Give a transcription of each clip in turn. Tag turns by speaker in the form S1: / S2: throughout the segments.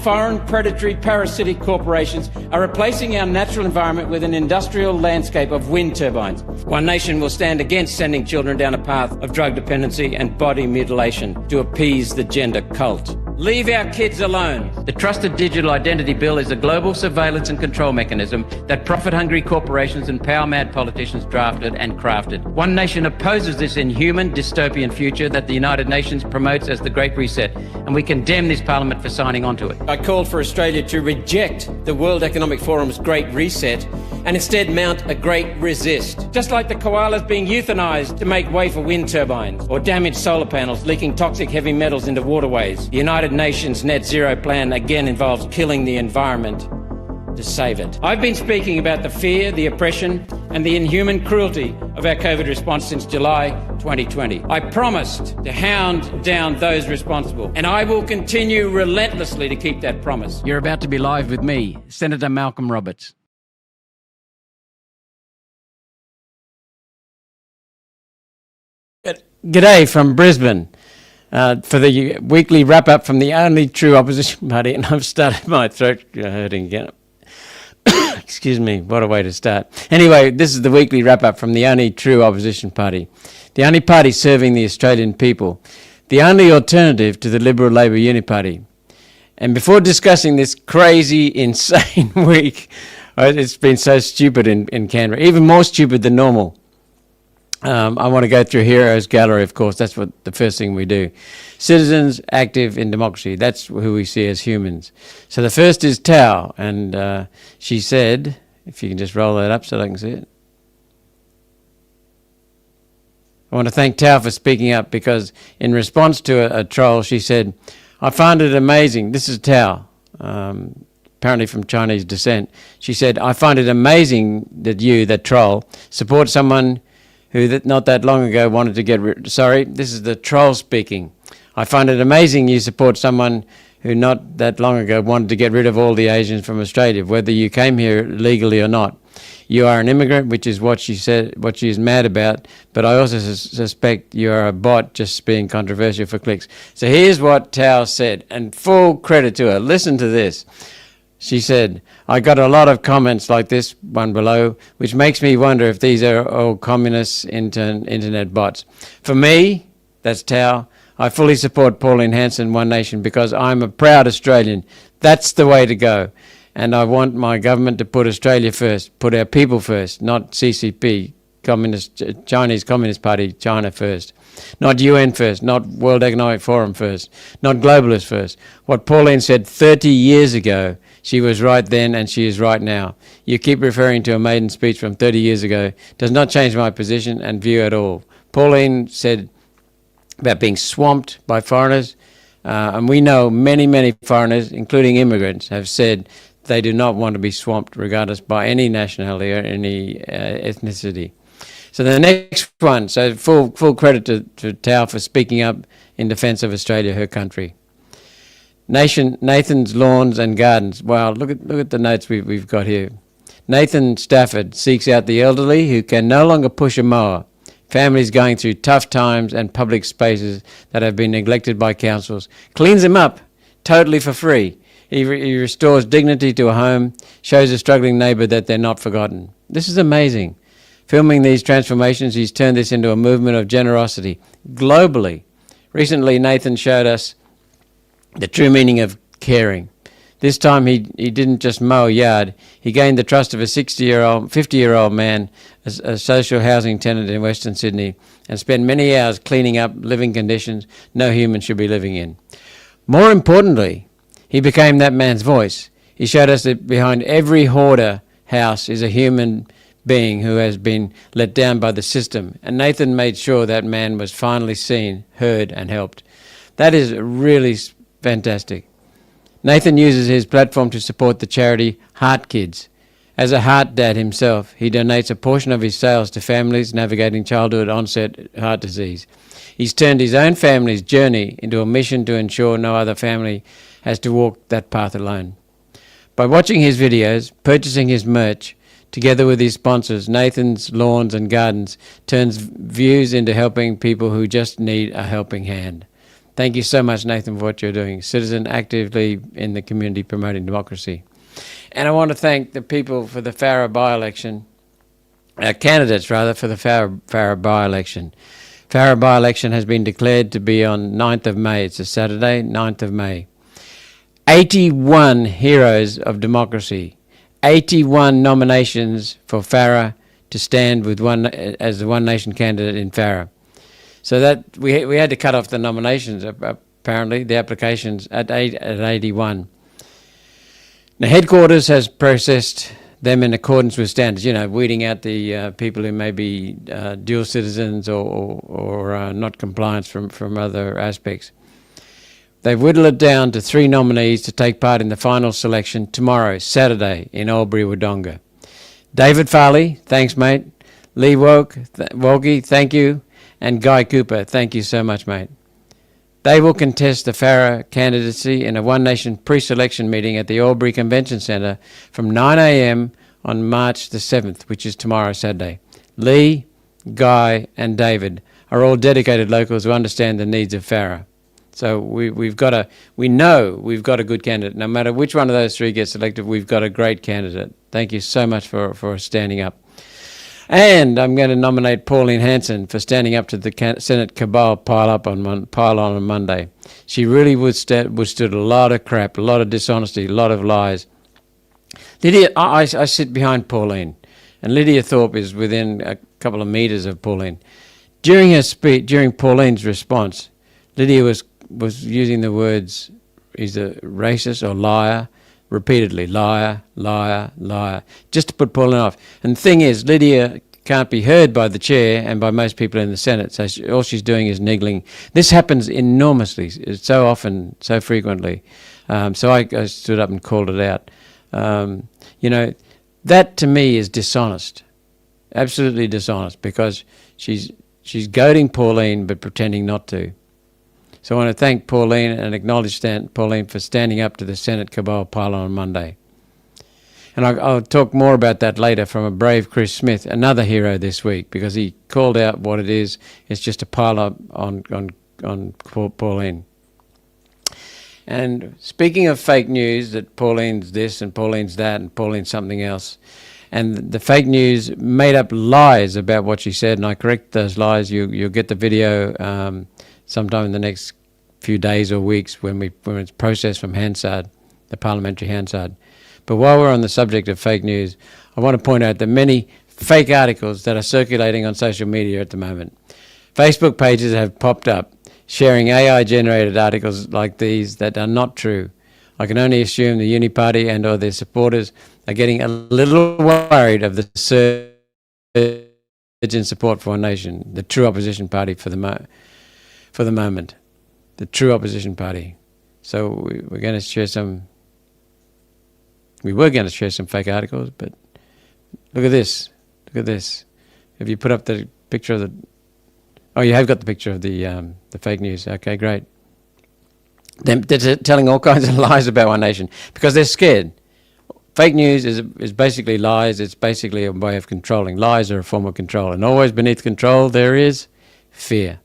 S1: foreign, predatory, parasitic corporations are replacing our natural environment with an industrial landscape of wind turbines. One Nation will stand against sending children down a path of drug dependency and body mutilation to appease the gender cult. Leave our kids alone. The Trusted Digital Identity Bill is a global surveillance and control mechanism that profit-hungry corporations and power-mad politicians drafted and crafted. One Nation opposes this inhuman, dystopian future that the United Nations promotes as the Great Reset, and we condemn this Parliament for signing on to it. I called for Australia to reject the World Economic Forum's Great Reset and instead mount a great resist. Just like the koalas being euthanized to make way for wind turbines, or damaged solar panels leaking toxic heavy metals into waterways, the United Nations net zero plan again involves killing the environment to save it. I've been speaking about the fear, the oppression and the inhuman cruelty of our COVID response since July 2020. I promised to hound down those responsible, and I will continue relentlessly to keep that promise. You're about to be live with me, Senator Malcolm Roberts. G'day from Brisbane for the weekly wrap-up from the only true opposition party, and I've started my throat hurting again. Excuse me, what a way to start. Anyway, this is the weekly wrap-up from the only true opposition party, the only party serving the Australian people, the only alternative to the Liberal Labor Uniparty. And before discussing this crazy, insane week, it's been so stupid in Canberra, even more stupid than normal. I want to go through Heroes Gallery, of course. That's what the first thing we do. Citizens active in democracy. That's who we see as humans. So the first is Tao, and she said, if you can just roll that up so I can see it. I want to thank Tao for speaking up, because in response to a troll, she said, I find it amazing. This is Tao, apparently from Chinese descent. She said, I find it amazing that you, that troll, support someone who not that long ago wanted to get rid... Sorry, this is the troll speaking. I find it amazing you support someone who not that long ago wanted to get rid of all the Asians from Australia, whether you came here legally or not. You are an immigrant, which is what she said, what she is mad about, but I also suspect you are a bot just being controversial for clicks. So here's what Tao said, and full credit to her. Listen to this. She said, I got a lot of comments like this one below, which makes me wonder if these are all communist internet bots. For me, that's Tao, I fully support Pauline Hanson, One Nation, because I'm a proud Australian. That's the way to go. And I want my government to put Australia first, put our people first, not CCP, Chinese Communist Party, China first. Not UN first, not World Economic Forum first, not Globalist first. What Pauline said 30 years ago, she was right then and she is right now. You keep referring to a maiden speech from 30 years ago. Does not change my position and view at all. Pauline said about being swamped by foreigners, and we know many, many foreigners, including immigrants, have said they do not want to be swamped regardless by any nationality or any ethnicity. So the next one, so full credit to Tao for speaking up in defence of Australia, her country. Nathan's Lawns and Gardens. Wow, look at the notes we've got here. Nathan Stafford seeks out the elderly who can no longer push a mower, families going through tough times and public spaces that have been neglected by councils, cleans them up totally for free. He restores dignity to a home, shows a struggling neighbour that they're not forgotten. This is amazing. Filming these transformations, he's turned this into a movement of generosity globally. Recently, Nathan showed us the true meaning of caring. This time he didn't just mow a yard, he gained the trust of a 50-year-old man, a social housing tenant in Western Sydney, and spent many hours cleaning up living conditions no human should be living in. More importantly, he became that man's voice. He showed us that behind every hoarder house is a human being who has been let down by the system, and Nathan made sure that man was finally seen, heard and helped. That is really fantastic. Nathan uses his platform to support the charity Heart Kids. As a heart dad himself, he donates a portion of his sales to families navigating childhood onset heart disease. He's turned his own family's journey into a mission to ensure no other family has to walk that path alone. By watching his videos, purchasing his merch, together with his sponsors, Nathan's Lawns and Gardens turns views into helping people who just need a helping hand. Thank you so much, Nathan, for what you're doing. Citizen actively in the community promoting democracy. And I want to thank the people for the Farrer by-election, candidates rather, for the Farrer by-election. Farrer by-election has been declared to be on 9th of May. It's a Saturday, 9th of May. 81 heroes of democracy, 81 nominations for Farrer to stand with as the One Nation candidate in Farrer. So that we had to cut off the nominations, apparently, the applications at 81. Now, headquarters has processed them in accordance with standards, weeding out the people who may be dual citizens or not compliant from other aspects. They've whittled it down to 3 nominees to take part in the final selection tomorrow, Saturday, in Albury-Wodonga. David Farley, thanks, mate. Lee Wolke, thank you. And Guy Cooper, thank you so much, mate. They will contest the Farrer candidacy in a One Nation pre-selection meeting at the Albury Convention Centre from 9 a.m. on March the 7th, which is tomorrow, Saturday. Lee, Guy, and David are all dedicated locals who understand the needs of Farrer. So we know we've got a good candidate. No matter which one of those 3 gets elected, we've got a great candidate. Thank you so much for standing up. And I'm going to nominate Pauline Hanson for standing up to the Senate cabal pile on Monday. She really withstood a lot of crap, a lot of dishonesty, a lot of lies. Lydia, I sit behind Pauline, and Lydia Thorpe is within a couple of meters of Pauline. During her speech, during Pauline's response, Lydia was using the words, he's a racist or liar, repeatedly, liar, liar, liar, just to put Pauline off. And the thing is, Lydia can't be heard by the chair and by most people in the Senate, so all she's doing is niggling. This happens enormously, so often, so frequently. So I stood up and called it out. That to me is dishonest, absolutely dishonest, because she's goading Pauline but pretending not to. So I want to thank Pauline and acknowledge Pauline for standing up to the Senate cabal pile on Monday. And I'll talk more about that later from a brave Chris Smith, another hero this week, because he called out what it is. It's just a pile up on Pauline. And speaking of fake news, that Pauline's this and Pauline's that and Pauline's something else, and the fake news made up lies about what she said, and I correct those lies. You'll get the video sometime in the next few days or weeks when it's processed from Hansard, the parliamentary Hansard. But while we're on the subject of fake news, I want to point out the many fake articles that are circulating on social media at the moment. Facebook pages have popped up sharing AI-generated articles like these that are not true. I can only assume the Uni Party and or their supporters are getting a little worried of the surge in support for One Nation, the true opposition party for the moment, the true opposition party. So we were going to share some fake articles, but look at this. Look at this. Have you put up the picture of the... Oh, you have got the picture of the fake news. Okay, great. They're telling all kinds of lies about One Nation because they're scared. Fake news is basically lies. It's basically a way of controlling. Lies are a form of control. And always beneath control there is fear.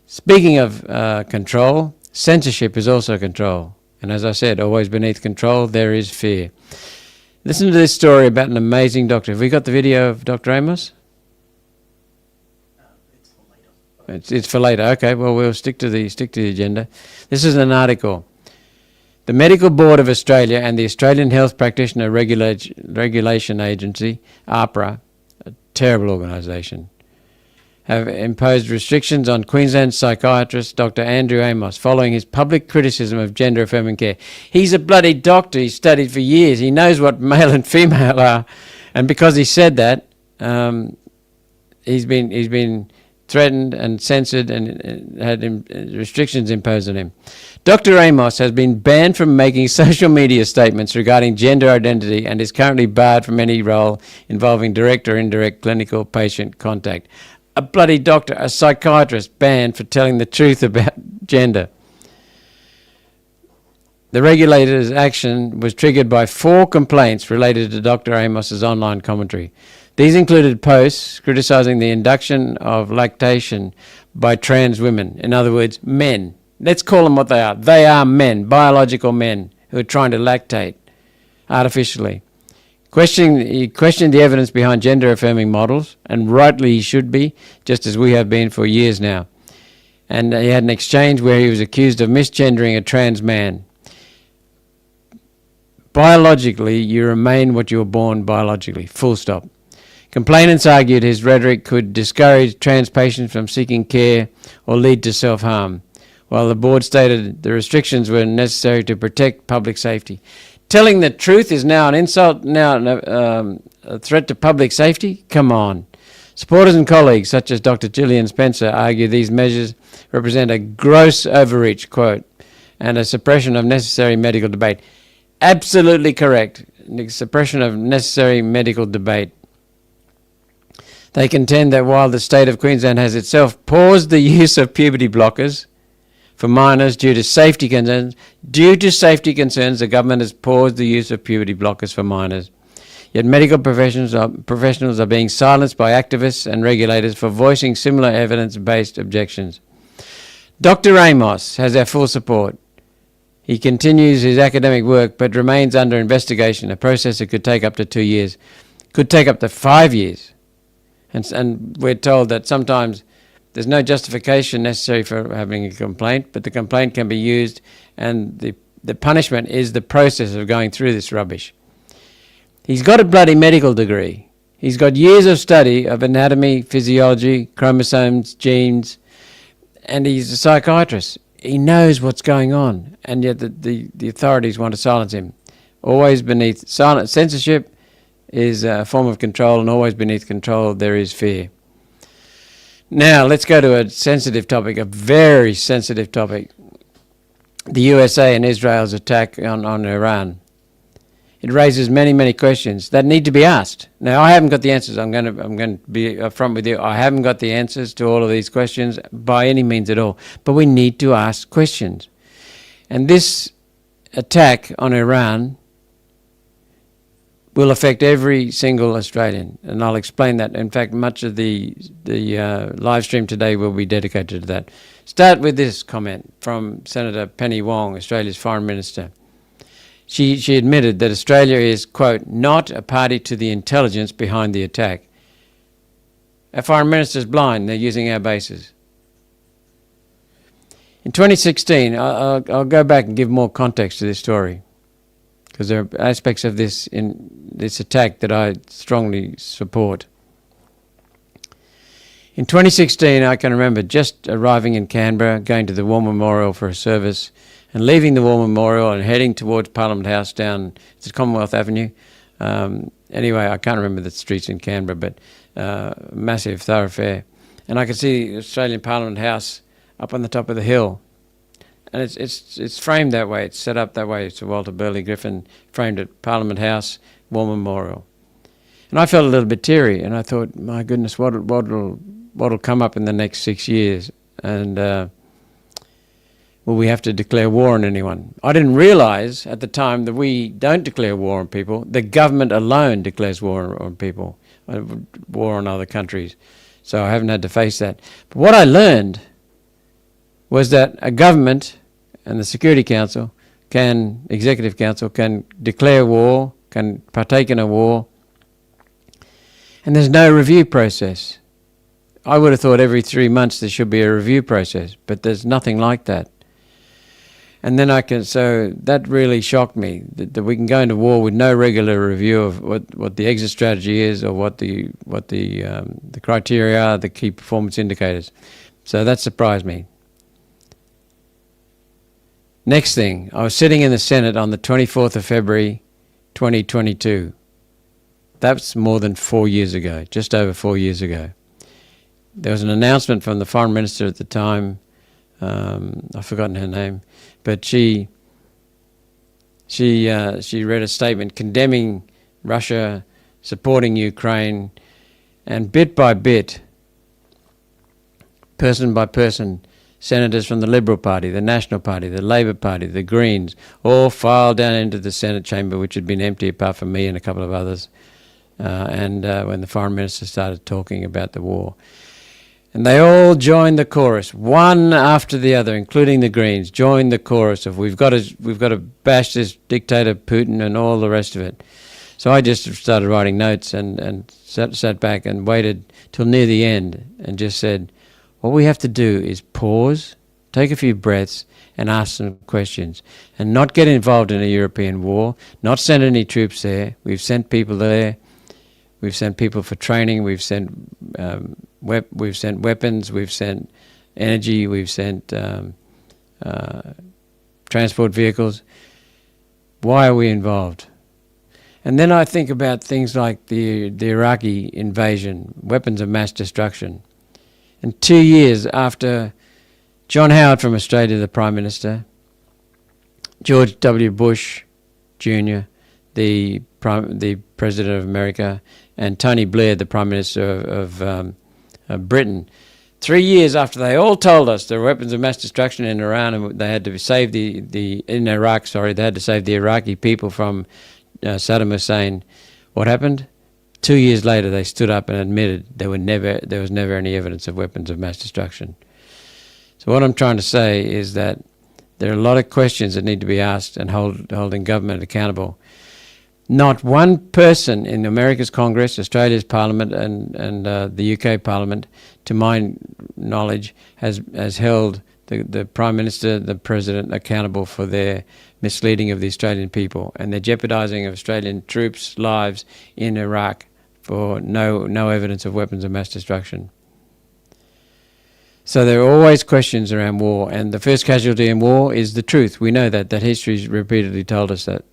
S1: Speaking of control, censorship is also control. And as I said, always beneath control there is fear. Listen to this story about an amazing doctor. Have we got the video of Dr. Amos? It's for later. Okay, well, we'll stick to the agenda. This is an article. The Medical Board of Australia and the Australian Health Practitioner Regulation Agency, AHPRA, a terrible organisation, have imposed restrictions on Queensland psychiatrist Dr. Andrew Amos following his public criticism of gender-affirming care. He's a bloody doctor. He studied for years. He knows what male and female are. And because he said that, he's been threatened and censored and had restrictions imposed on him. Dr. Amos has been banned from making social media statements regarding gender identity and is currently barred from any role involving direct or indirect clinical patient contact. A bloody doctor, a psychiatrist, banned for telling the truth about gender. The regulator's action was triggered by 4 complaints related to Dr. Amos's online commentary. These included posts criticising the induction of lactation by trans women, in other words, men, Let's call them what they are. They are men, biological men, who are trying to lactate artificially. He questioned the evidence behind gender-affirming models, and rightly he should be, just as we have been for years now. And he had an exchange where he was accused of misgendering a trans man. Biologically, you remain what you were born biologically, full stop. Complainants argued his rhetoric could discourage trans patients from seeking care or lead to self-harm, while the board stated the restrictions were necessary to protect public safety. Telling the truth is now an insult, now a threat to public safety? Come on. Supporters and colleagues such as Dr. Gillian Spencer argue these measures represent a gross overreach, quote, and a suppression of necessary medical debate. Absolutely correct. The suppression of necessary medical debate. They contend that while the state of Queensland has itself paused the use of puberty blockers for minors due to safety concerns, the government has paused the use of puberty blockers for minors. Yet medical professionals are being silenced by activists and regulators for voicing similar evidence-based objections. Dr. Amos has our full support. He continues his academic work but remains under investigation, a process that could take up to 2 years, could take up to 5 years. And we're told that sometimes there's no justification necessary for having a complaint, but the complaint can be used, and the punishment is the process of going through this rubbish. He's got a bloody medical degree. He's got years of study of anatomy, physiology, chromosomes, genes, and he's a psychiatrist. He knows what's going on, and yet the authorities want to silence him. Always beneath censorship is a form of control, and always beneath control there is fear. Now, let's go to a sensitive topic, a very sensitive topic. The USA and Israel's attack on Iran. It raises many, many questions that need to be asked. Now, I haven't got the answers. I'm going to be upfront with you. I haven't got the answers to all of these questions by any means at all. But we need to ask questions. And this attack on Iran will affect every single Australian, and I'll explain that. In fact, much of the live stream today will be dedicated to that. Start with this comment from Senator Penny Wong, Australia's Foreign Minister. She admitted that Australia is, quote, not a party to the intelligence behind the attack. Our Foreign Minister's blind. They're using our bases. In 2016, I'll go back and give more context to this story, because there are aspects of this in this attack that I strongly support. In 2016, I can remember just arriving in Canberra, going to the War Memorial for a service, and leaving the War Memorial and heading towards Parliament House down to Commonwealth Avenue. Anyway, I can't remember the streets in Canberra, but massive thoroughfare. And I could see the Australian Parliament House up on the top of the hill. And it's framed that way. It's set up that way. Sir Walter Burley Griffin framed it, Parliament House, War Memorial. And I felt a little bit teary, and I thought, my goodness, what'll come up in the next 6 years? And will we have to declare war on anyone? I didn't realise at the time that we don't declare war on people. The government alone declares war on people, war on other countries. So I haven't had to face that. But what I learned was that a government and the Security Council Executive Council can declare war, can partake in a war, and there's no review process. I would have thought every 3 months there should be a review process, but there's nothing like that. And then so that really shocked me, that we can go into war with no regular review of what the exit strategy is, or what the criteria are, the key performance indicators. So that surprised me. Next thing, I was sitting in the Senate on the 24th of February, 2022. That's more than 4 years ago, just over 4 years ago. There was an announcement from the Foreign Minister at the time, I've forgotten her name, but she read a statement condemning Russia, supporting Ukraine, and bit by bit, person by person, senators from the Liberal Party, the National Party, the Labor Party, the Greens, all filed down into the Senate chamber, which had been empty apart from me and a couple of others, when the Foreign Minister started talking about the war. And they all joined the chorus, one after the other, including the Greens, joined the chorus of we've got to bash this dictator Putin and all the rest of it. So I just started writing notes and sat back and waited till near the end and just said, what we have to do is pause, take a few breaths and ask some questions and not get involved in a European war, not send any troops there. We've sent people there. We've sent people for training. We've sent weapons. We've sent energy. We've sent transport vehicles. Why are we involved? And then I think about things like the Iraqi invasion, weapons of mass destruction. And 2 years after John Howard from Australia, the Prime Minister, George W. Bush Jr., the President of America, and Tony Blair, the Prime Minister of Britain, 3 years after they all told us there were weapons of mass destruction in Iran and they had to save in Iraq, they had to save the Iraqi people from Saddam Hussein. What happened? 2 years later, they stood up and admitted there was never any evidence of weapons of mass destruction. So what I'm trying to say is that there are a lot of questions that need to be asked and holding government accountable. Not one person in America's Congress, Australia's Parliament, and the UK Parliament, to my knowledge, has held the Prime Minister, the President, accountable for their misleading of the Australian people and their jeopardising of Australian troops' lives in Iraq for no evidence of weapons of mass destruction. So there are always questions around war, and the first casualty in war is the truth. We know that history's repeatedly told us that.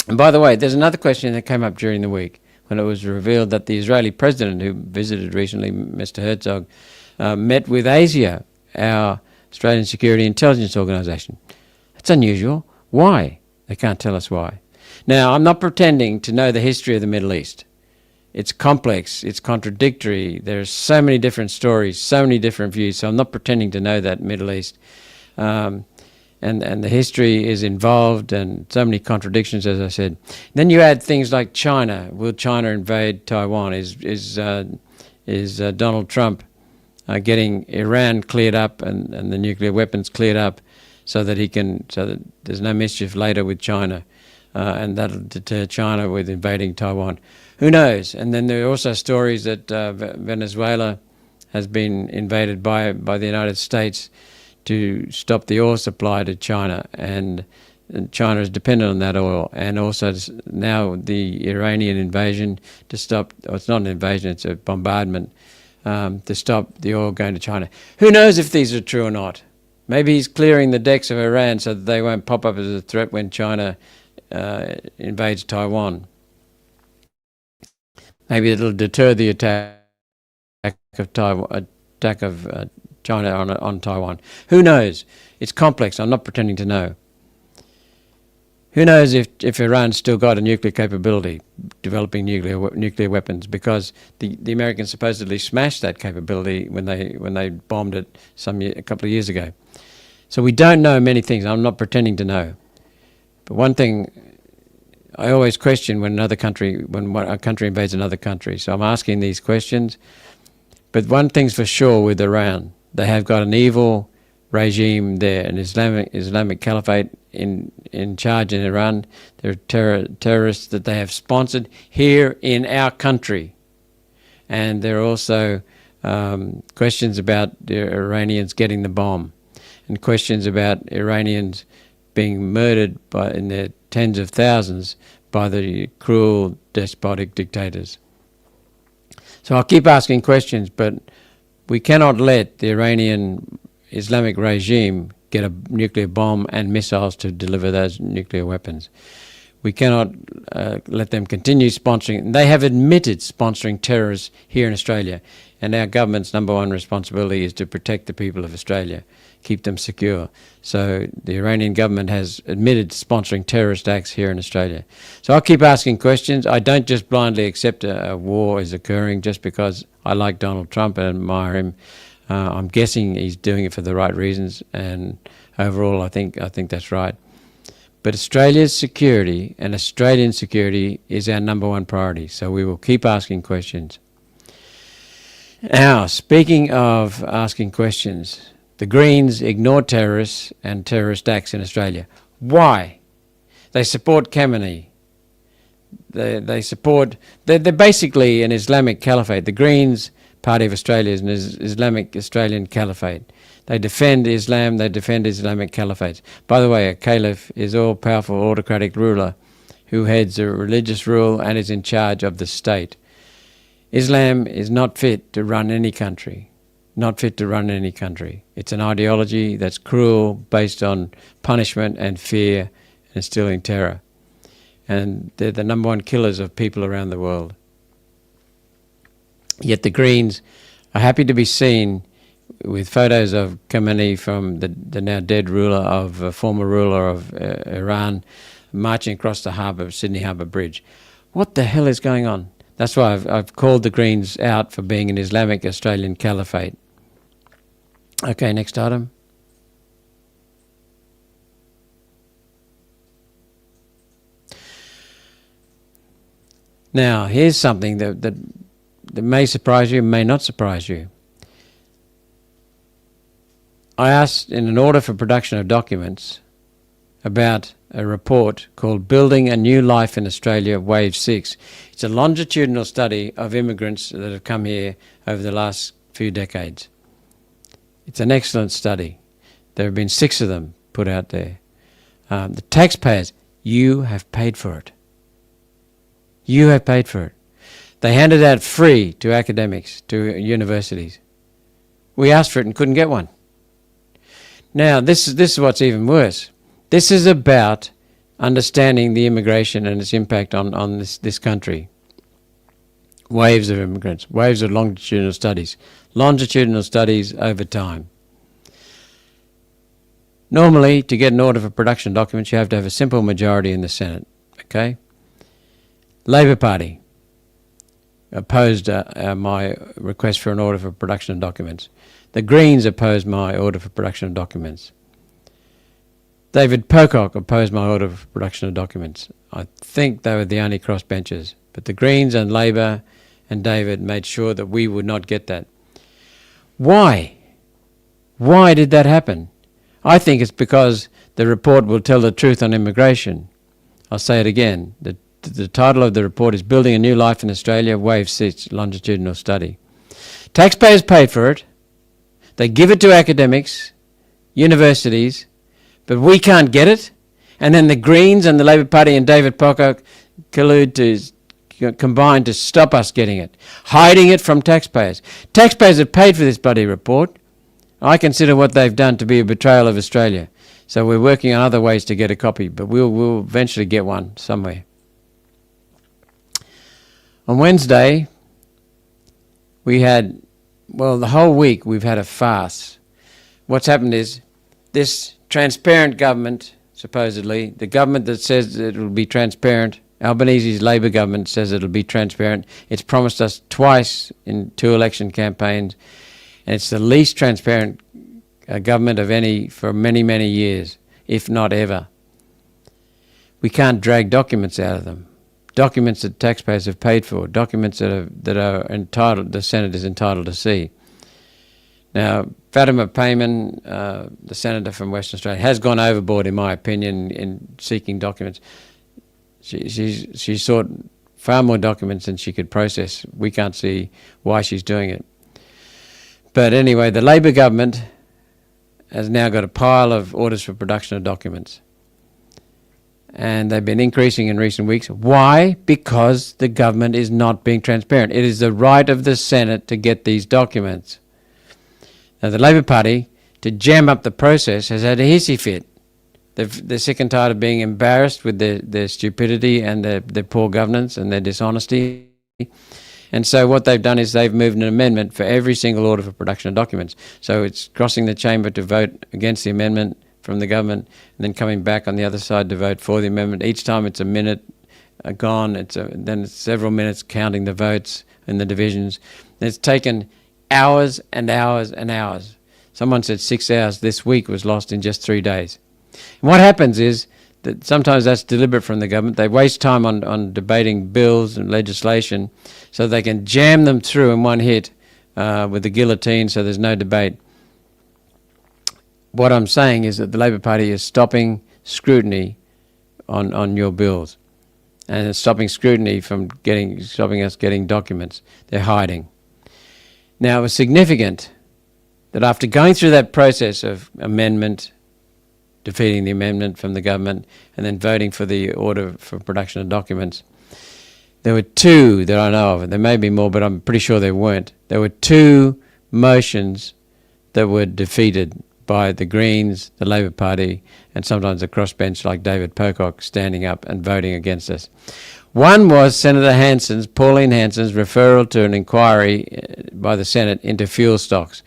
S1: And by the way, there's another question that came up during the week when it was revealed that the Israeli president, who visited recently, Mr. Herzog, met with ASIO, our Australian Security Intelligence Organisation. That's unusual. Why? They can't tell us why. Now, I'm not pretending to know the history of the Middle East. It's complex, it's contradictory, there's so many different stories, so many different views, so I'm not pretending to know that Middle East. And the history is involved and so many contradictions, as I said. Then you add things like China. Will China invade Taiwan? Is Donald Trump getting Iran cleared up and the nuclear weapons cleared up so that there's no mischief later with China, and that'll deter China with invading Taiwan? Who knows? And then there are also stories that Venezuela has been invaded by the United States to stop the oil supply to China, and China is dependent on that oil. And also now the Iranian invasion to stop, it's not an invasion, it's a bombardment, to stop the oil going to China. Who knows if these are true or not? Maybe he's clearing the decks of Iran so that they won't pop up as a threat when China invades Taiwan. Maybe it'll deter the attack of China on Taiwan. Who knows? It's complex. I'm not pretending to know. Who knows if Iran's still got a nuclear capability, developing nuclear weapons, because the Americans supposedly smashed that capability when they bombed it a couple of years ago. So we don't know many things. I'm not pretending to know. But one thing I always question when a country invades another country. So I'm asking these questions. But one thing's for sure with Iran, they have got an evil regime there, an Islamic caliphate in charge in Iran. There are terrorists that they have sponsored here in our country. And there are also questions about the Iranians getting the bomb, and questions about Iranians being murdered in their tens of thousands by the cruel, despotic dictators. So I'll keep asking questions, but we cannot let the Iranian Islamic regime get a nuclear bomb and missiles to deliver those nuclear weapons. We cannot let them continue sponsoring. They have admitted sponsoring terrorists here in Australia, and our government's number one responsibility is to protect the people of Australia, keep them secure. So the Iranian government has admitted sponsoring terrorist acts here in Australia. So I'll keep asking questions. I don't just blindly accept a war is occurring just because I like Donald Trump and admire him. I'm guessing he's doing it for the right reasons, and overall I think that's right. But Australia's security and Australian security is our number one priority, so we will keep asking questions. Now, speaking of asking questions, the Greens ignore terrorists and terrorist acts in Australia. Why? They support Khamenei. They support... They're basically an Islamic caliphate. The Greens Party of Australia is an Islamic Australian caliphate. They defend Islam, they defend Islamic caliphates. By the way, a caliph is all-powerful autocratic ruler who heads a religious rule and is in charge of the state. Islam is not fit to run any country. Not fit to run any country. It's an ideology that's cruel, based on punishment and fear and instilling terror. And they're the number one killers of people around the world. Yet the Greens are happy to be seen with photos of Khamenei, from the now dead ruler of, former ruler of Iran, marching across the harbour, Sydney Harbour Bridge. What the hell is going on? That's why I've called the Greens out for being an Islamic Australian caliphate. Okay, next item. Now, here's something that may surprise you, may not surprise you. I asked in an order for production of documents about a report called Building a New Life in Australia, Wave 6. It's a longitudinal study of immigrants that have come here over the last few decades. It's an excellent study. There have been 6 of them put out there. The taxpayers, you have paid for it. You have paid for it. They handed out free to academics, to universities. We asked for it and couldn't get one. Now, this is what's even worse. This is about understanding the immigration and its impact on this country. Waves of immigrants, waves of longitudinal studies over time. Normally, to get an order for production documents, you have to have a simple majority in the Senate, okay? Labor Party opposed my request for an order for production of documents. The Greens opposed my order for production of documents. David Pocock opposed my order for production of documents. I think they were the only crossbenchers. But the Greens and Labor and David made sure that we would not get that. Why? Why did that happen? I think it's because the report will tell the truth on immigration. I'll say it again. The title of the report is Building a New Life in Australia, Wave 6 Longitudinal Study. Taxpayers paid for it. They give it to academics, universities, but we can't get it. And then the Greens and the Labor Party and David Pocock collude to combine to stop us getting it, hiding it from taxpayers. Taxpayers have paid for this bloody report. I consider what they've done to be a betrayal of Australia. So we're working on other ways to get a copy, but we'll eventually get one somewhere. On Wednesday, we had, well, the whole week we've had a farce. What's happened is this transparent government, supposedly, the government that says it will be transparent, Albanese's Labor government says it will be transparent. It's promised us twice in 2 election campaigns, and it's the least transparent government of any for many, many years, if not ever. We can't drag documents out of them. Documents that taxpayers have paid for, documents that are entitled, the Senate is entitled to see. Now, Fatima Payman, the senator from Western Australia, has gone overboard, in my opinion, in seeking documents. She sought far more documents than she could process. We can't see why she's doing it. But anyway, the Labor government has now got a pile of orders for production of documents. And they've been increasing in recent weeks. Why? Because the government is not being transparent. It is the right of the Senate to get these documents. Now, the Labor Party, to jam up the process, has had a hissy fit. They're sick and tired of being embarrassed with their stupidity and their poor governance and their dishonesty. And so what they've done is they've moved an amendment for every single order for production of documents. So it's crossing the chamber to vote against the amendment from the government, and then coming back on the other side to vote for the amendment. Each time it's a minute gone, then it's several minutes counting the votes in the divisions. And it's taken hours and hours and hours. Someone said 6 hours this week was lost in just 3 days. And what happens is that sometimes that's deliberate from the government. They waste time on debating bills and legislation so they can jam them through in one hit with the guillotine, so there's no debate. What I'm saying is that the Labor Party is stopping scrutiny on your bills, and it's stopping scrutiny from stopping us getting documents. They're hiding. Now, it was significant that after going through that process of amendment, defeating the amendment from the government, and then voting for the order for production of documents, there were two that I know of. There may be more, but I'm pretty sure there weren't. There were two motions that were defeated by the Greens, the Labor Party, and sometimes the crossbench like David Pocock standing up and voting against us. One was Senator Pauline Hanson's referral to an inquiry by the Senate into fuel stocks.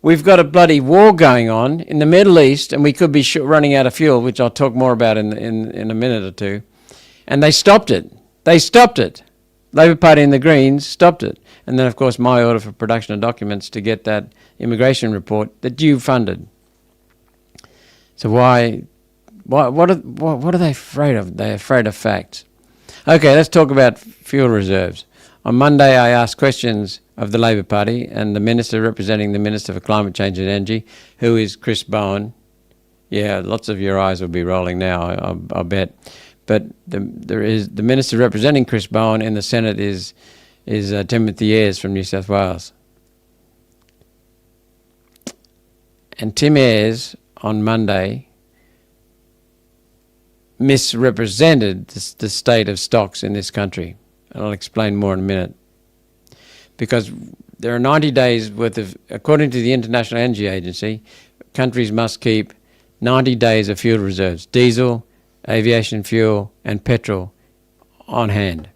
S1: We've got a bloody war going on in the Middle East, and we could be running out of fuel, which I'll talk more about in a minute or two. And they stopped it. They stopped it. Labor Party and the Greens stopped it. And then, of course, my order for production of documents to get that immigration report that you funded. So what are they afraid of? They're afraid of facts. Okay, let's talk about fuel reserves. On Monday, I asked questions of the Labor Party and the Minister representing the Minister for Climate Change and Energy, who is Chris Bowen. Yeah, lots of your eyes will be rolling now, I'll bet. But the Minister representing Chris Bowen in the Senate is Timothy Ayres from New South Wales. And Tim Ayres on Monday misrepresented the state of stocks in this country. And I'll explain more in a minute. Because there are 90 days worth of, according to the International Energy Agency, countries must keep 90 days of fuel reserves, diesel, aviation fuel, and petrol on hand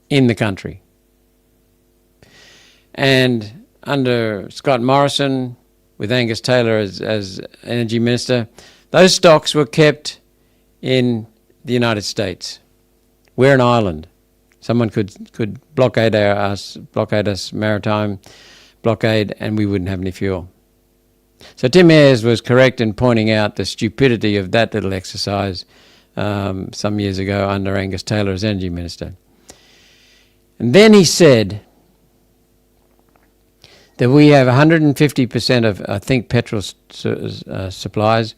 S1: in the country. And under Scott Morrison, with Angus Taylor as Energy Minister, those stocks were kept in the United States. We're an island. Someone could blockade us maritime blockade, and we wouldn't have any fuel. So Tim Ayres was correct in pointing out the stupidity of that little exercise some years ago under Angus Taylor as Energy Minister. And then he said that we have 150% of, I think, petrol supplies,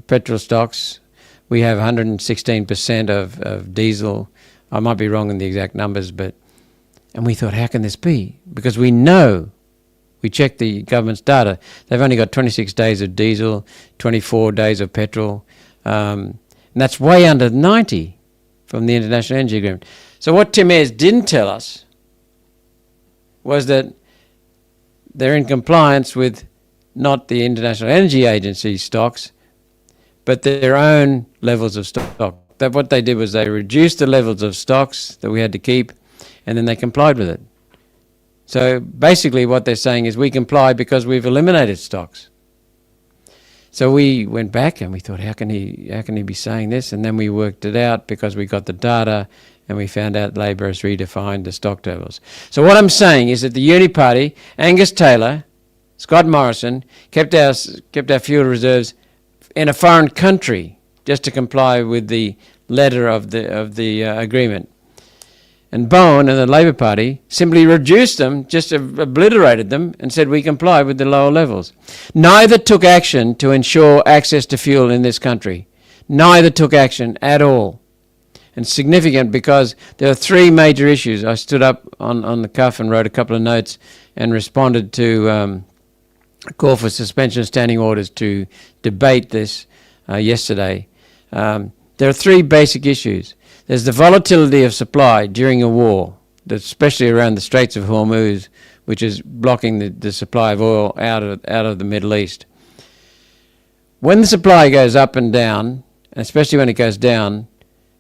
S1: petrol stocks. We have 116% of diesel. I might be wrong in the exact numbers, and we thought, how can this be? Because we know, we checked the government's data, they've only got 26 days of diesel, 24 days of petrol, and that's way under 90 from the International Energy Agreement. So what Tim Ayres didn't tell us was that they're in compliance with not the International Energy Agency stocks, but their own levels of stock. That what they did was they reduced the levels of stocks that we had to keep, and then they complied with it. So basically what they're saying is we comply because we've eliminated stocks. So we went back and we thought, how can he be saying this? And then we worked it out because we got the data and we found out Labor has redefined the stock levels. So what I'm saying is that the Uni Party, Angus Taylor, Scott Morrison, kept our fuel reserves in a foreign country just to comply with the letter of the agreement. And Bowen and the Labor Party simply reduced them, just obliterated them, and said we comply with the lower levels. Neither took action to ensure access to fuel in this country. Neither took action at all. And significant because there are three major issues. I stood up on the cuff and wrote a couple of notes and responded to a call for suspension of standing orders to debate this yesterday. There are three basic issues. There's the volatility of supply during a war, especially around the Straits of Hormuz, which is blocking the supply of oil out of the Middle East. When the supply goes up and down, especially when it goes down,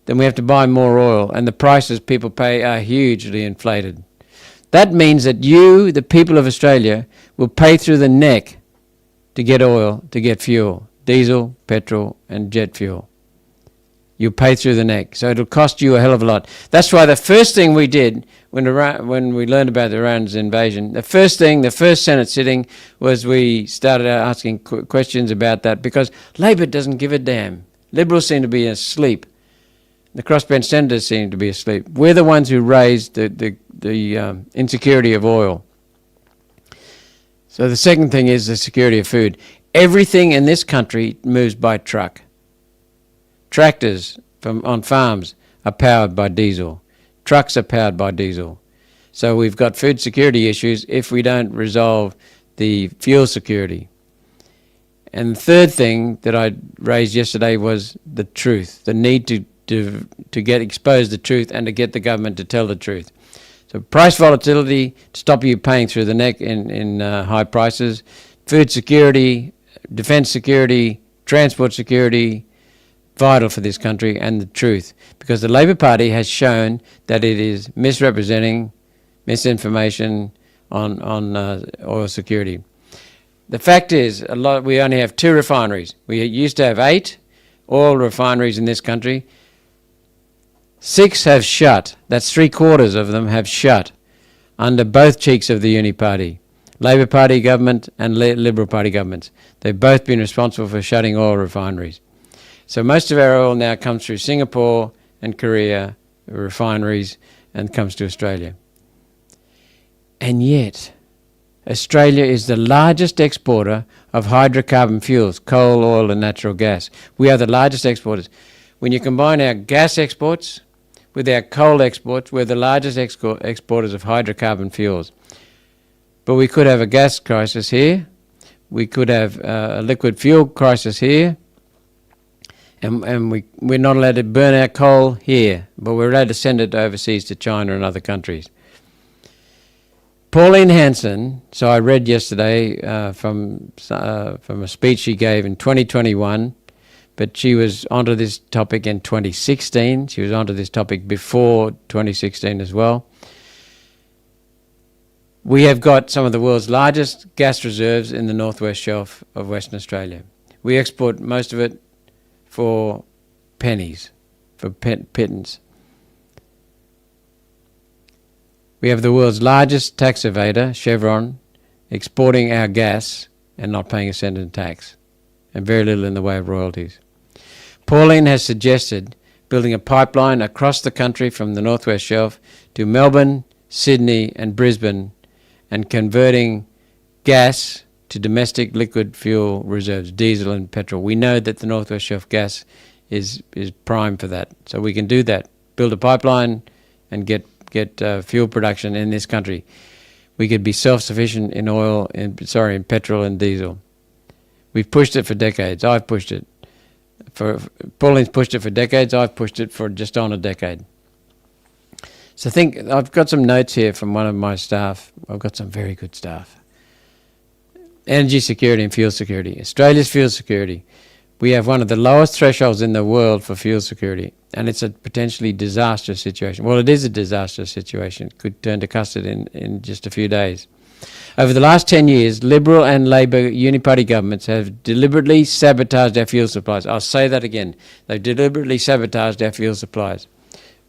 S1: then we have to buy more oil, and the prices people pay are hugely inflated. That means that you, the people of Australia, will pay through the neck to get oil, to get fuel, diesel, petrol, and jet fuel. You pay through the neck, so it'll cost you a hell of a lot. That's why the first thing we did when we learned about Iran's invasion, the first Senate sitting was we started asking questions about that because Labor doesn't give a damn. Liberals seem to be asleep. The crossbench senators seem to be asleep. We're the ones who raised the the insecurity of oil. So the second thing is the security of food. Everything in this country moves by truck. Tractors on farms are powered by diesel. Trucks are powered by diesel. So we've got food security issues if we don't resolve the fuel security. And the third thing that I raised yesterday was the truth, the need to get exposed the truth and to get the government to tell the truth. So price volatility to stop you paying through the neck in high prices, food security, defence security, transport security, vital for this country, and the truth. Because the Labor Party has shown that it is misrepresenting, misinformation on oil security. The fact is, we only have 2 refineries. We used to have 8 oil refineries in this country. 6 have shut. That's 3/4 of them have shut under both cheeks of the Uni Party. Labor Party government and Liberal Party governments. They've both been responsible for shutting oil refineries. So most of our oil now comes through Singapore and Korea refineries and comes to Australia. And yet, Australia is the largest exporter of hydrocarbon fuels, coal, oil and natural gas. We are the largest exporters. When you combine our gas exports with our coal exports, we're the largest exporters of hydrocarbon fuels. But we could have a gas crisis here. We could have a liquid fuel crisis here. And we're not allowed to burn our coal here, but we're allowed to send it overseas to China and other countries. Pauline Hanson, so I read yesterday from a speech she gave in 2021, but she was onto this topic in 2016. She was onto this topic before 2016 as well. We have got some of the world's largest gas reserves in the northwest shelf of Western Australia. We export most of it for pennies, for pittance. We have the world's largest tax evader, Chevron, exporting our gas and not paying a cent in tax, and very little in the way of royalties. Pauline has suggested building a pipeline across the country from the northwest shelf to Melbourne, Sydney and Brisbane, and converting gas to domestic liquid fuel reserves, diesel and petrol. We know that the Northwest Shelf gas is prime for that. So we can do that, build a pipeline and get fuel production in this country. We could be self-sufficient in in petrol and diesel. We've pushed it for decades. I've pushed it. Pauline's pushed it for decades. I've pushed it for just on a decade. So I've got some notes here from one of my staff. I've got some very good staff. Energy security and fuel security. Australia's fuel security. We have one of the lowest thresholds in the world for fuel security, and it's a potentially disastrous situation. Well, it is a disastrous situation. It could turn to custard in just a few days. Over the last 10 years, Liberal and Labor Uni-Party governments have deliberately sabotaged our fuel supplies. I'll say that again. They've deliberately sabotaged our fuel supplies.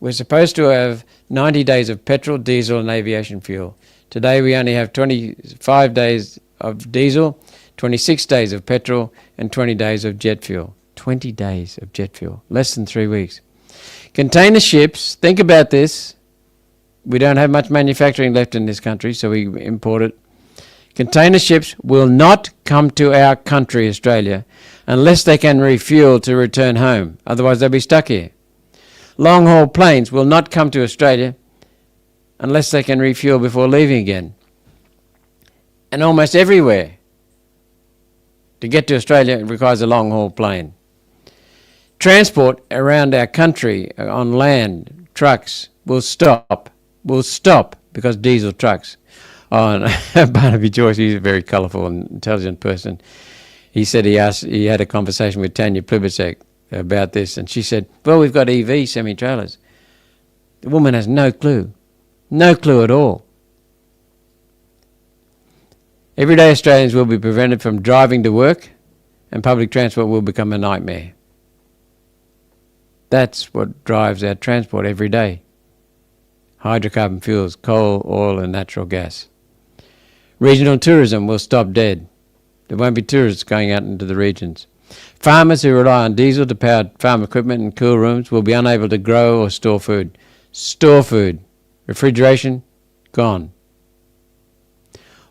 S1: We're supposed to have 90 days of petrol, diesel and aviation fuel. Today we only have 25 days of diesel, 26 days of petrol and 20 days of jet fuel. 20 days of jet fuel, less than 3 weeks. Container ships, think about this. We don't have much manufacturing left in this country, so we import it. Container ships will not come to our country, Australia, unless they can refuel to return home. Otherwise they'll be stuck here. Long-haul planes will not come to Australia unless they can refuel before leaving again. And almost everywhere, to get to Australia, it requires a long-haul plane. Transport around our country on land, trucks, will stop because diesel trucks. Oh, and Barnaby Joyce, he's a very colourful and intelligent person. He said he had a conversation with Tanya Plibersek about this, and she said, well, we've got EV semi-trailers. The woman has no clue at all. Everyday Australians will be prevented from driving to work, and public transport will become a nightmare. That's what drives our transport every day. Hydrocarbon fuels, coal, oil and natural gas. Regional tourism will stop dead. There won't be tourists going out into the regions. Farmers who rely on diesel to power farm equipment and cool rooms will be unable to grow or store food. Store food. Refrigeration, gone.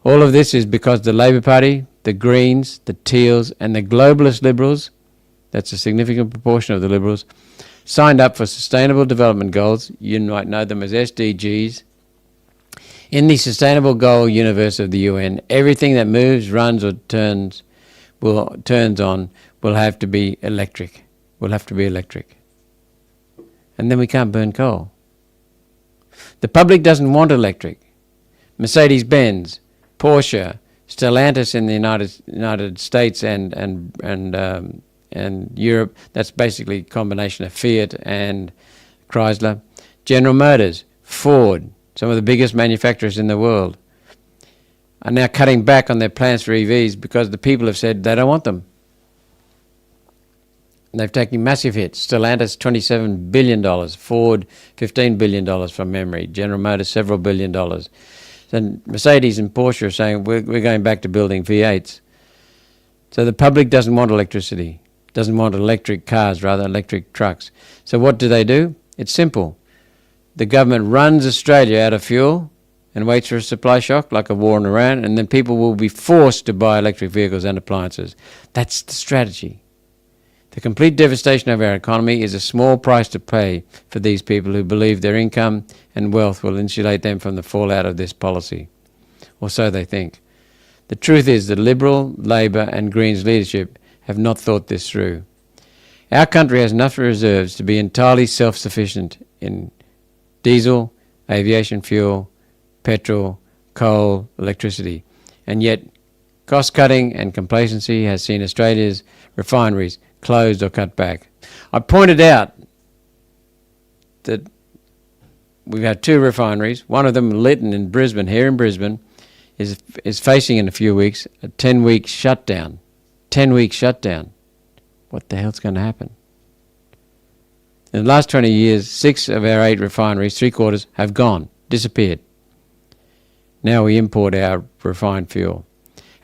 S1: All of this is because the Labour Party, the Greens, the Teals and the Globalist Liberals, that's a significant proportion of the Liberals, signed up for Sustainable Development Goals, you might know them as SDGs. In the Sustainable Goal universe of the UN, everything that moves, runs or turns on will have to be electric. Will have to be electric. And then we can't burn coal. The public doesn't want electric. Mercedes-Benz, Porsche, Stellantis in the United States and Europe, that's basically a combination of Fiat and Chrysler. General Motors, Ford, some of the biggest manufacturers in the world, are now cutting back on their plans for EVs because the people have said they don't want them. And they've taken massive hits. Stellantis, $27 billion. Ford, $15 billion from memory. General Motors, several billion dollars. And Mercedes and Porsche are saying we're going back to building V8s. So the public doesn't want electricity, doesn't want electric cars, rather electric trucks. So what do? It's simple. The government runs Australia out of fuel and waits for a supply shock like a war in Iran, and then people will be forced to buy electric vehicles and appliances. That's the strategy. The complete devastation of our economy is a small price to pay for these people who believe their income and wealth will insulate them from the fallout of this policy. Or so they think. The truth is that Liberal, Labor and Greens leadership have not thought this through. Our country has enough reserves to be entirely self-sufficient in diesel, aviation fuel, petrol, coal, electricity. And yet, cost-cutting and complacency has seen Australia's refineries closed or cut back. I pointed out that we've had two refineries. One of them, Lytton in Brisbane, here in Brisbane, is facing in a few weeks a 10-week shutdown. 10-week shutdown. What the hell's going to happen? In the last 20 years, 6 of our 8 refineries, 3/4, have gone, disappeared. Now we import our refined fuel.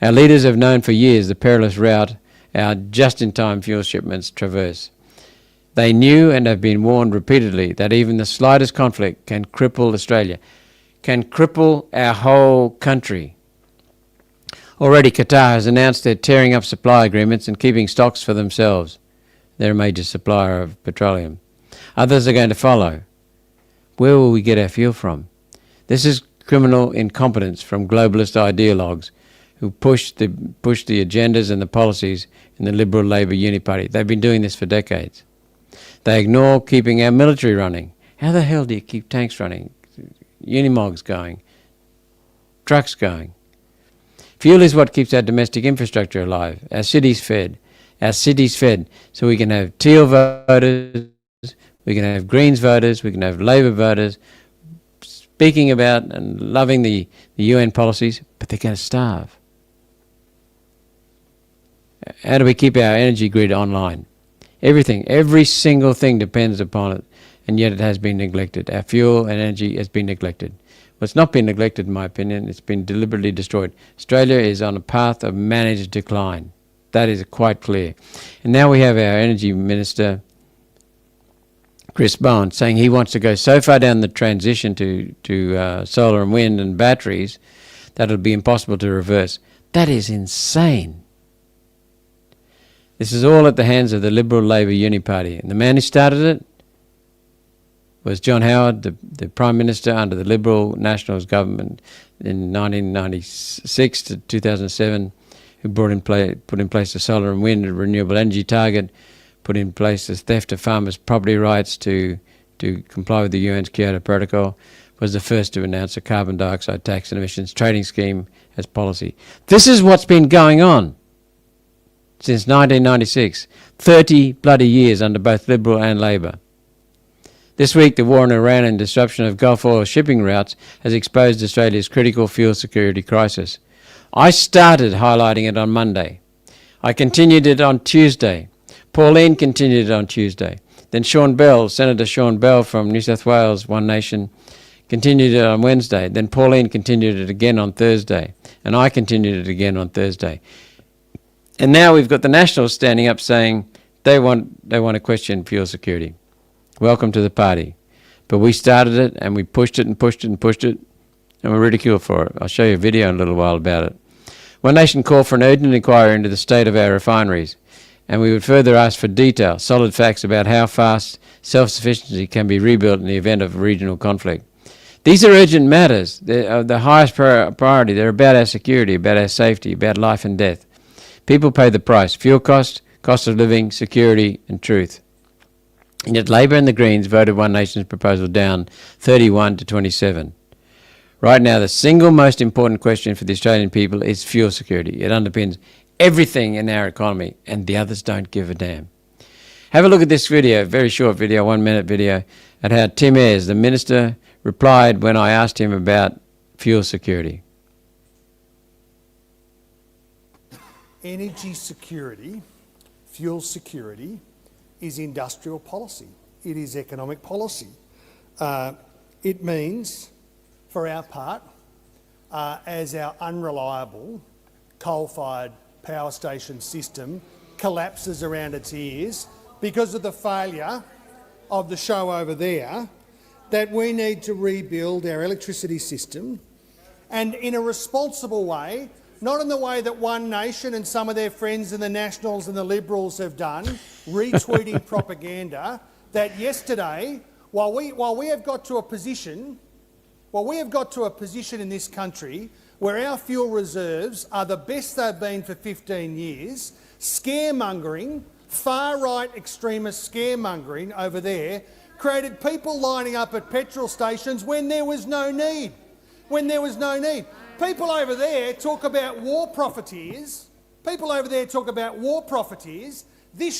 S1: Our leaders have known for years the perilous route our just-in-time fuel shipments traverse. They knew and have been warned repeatedly that even the slightest conflict can cripple Australia, can cripple our whole country. Already Qatar has announced they're tearing up supply agreements and keeping stocks for themselves. They're a major supplier of petroleum. Others are going to follow. Where will we get our fuel from? This is criminal incompetence from globalist ideologues who push the agendas and the policies in the Liberal Labor Uniparty. They've been doing this for decades. They ignore keeping our military running. How the hell do you keep tanks running, unimogs going, trucks going? Fuel is what keeps our domestic infrastructure alive, our cities fed, so we can have Teal voters, we can have Greens voters, we can have Labor voters speaking about and loving the UN policies, but they're going to starve. How do we keep our energy grid online? Everything, every single thing depends upon it, and yet it has been neglected. Our fuel and energy has been neglected. Well, it's not been neglected, in my opinion. It's been deliberately destroyed. Australia is on a path of managed decline. That is quite clear. And now we have our Energy Minister, Chris Bowen, saying he wants to go so far down the transition to solar and wind and batteries that it'll be impossible to reverse. That is insane. This is all at the hands of the Liberal Labor Uniparty. And the man who started it was John Howard, the Prime Minister under the Liberal Nationals government in 1996 to 2007, who put in place the solar and wind and renewable energy target, put in place the theft of farmers' property rights to comply with the UN's Kyoto Protocol, was the first to announce a carbon dioxide tax and emissions trading scheme as policy. This is what's been going on since 1996, 30 bloody years under both Liberal and Labor. This week, the war in Iran and disruption of Gulf oil shipping routes has exposed Australia's critical fuel security crisis. I started highlighting it on Monday. I continued it on Tuesday. Pauline continued it on Tuesday. Then Senator Sean Bell from New South Wales, One Nation, continued it on Wednesday. Then Pauline continued it again on Thursday. And I continued it again on Thursday. And now we've got the Nationals standing up saying they want to question fuel security. Welcome to the party. But we started it and we pushed it and pushed it and pushed it. and were ridiculed for it. I'll show you a video in a little while about it. One Nation called for an urgent inquiry into the state of our refineries, and we would further ask for detail, solid facts about how fast self-sufficiency can be rebuilt in the event of regional conflict. These are urgent matters. They're the highest priority. They're about our security, about our safety, about life and death. People pay the price: fuel cost, cost of living, security, and truth. And yet Labor and the Greens voted One Nation's proposal down 31 to 27. Right now, the single most important question for the Australian people is fuel security. It underpins everything in our economy, and the others don't give a damn. Have a look at this video, very short video, 1 minute video, at how Tim Ayres, the Minister, replied when I asked him about fuel security.
S2: Energy security, fuel security, is industrial policy. It is economic policy. It means, for our part, as our unreliable coal-fired power station system collapses around its ears because of the failure of the show over there, that we need to rebuild our electricity system, and in a responsible way, not in the way that One Nation and some of their friends and the Nationals and the Liberals have done, retweeting propaganda that yesterday, while we have got to a position in this country where our fuel reserves are the best they've been for 15 years, scaremongering, far-right extremist scaremongering over there created people lining up at petrol stations when there was no need. People over there talk about war profiteers. This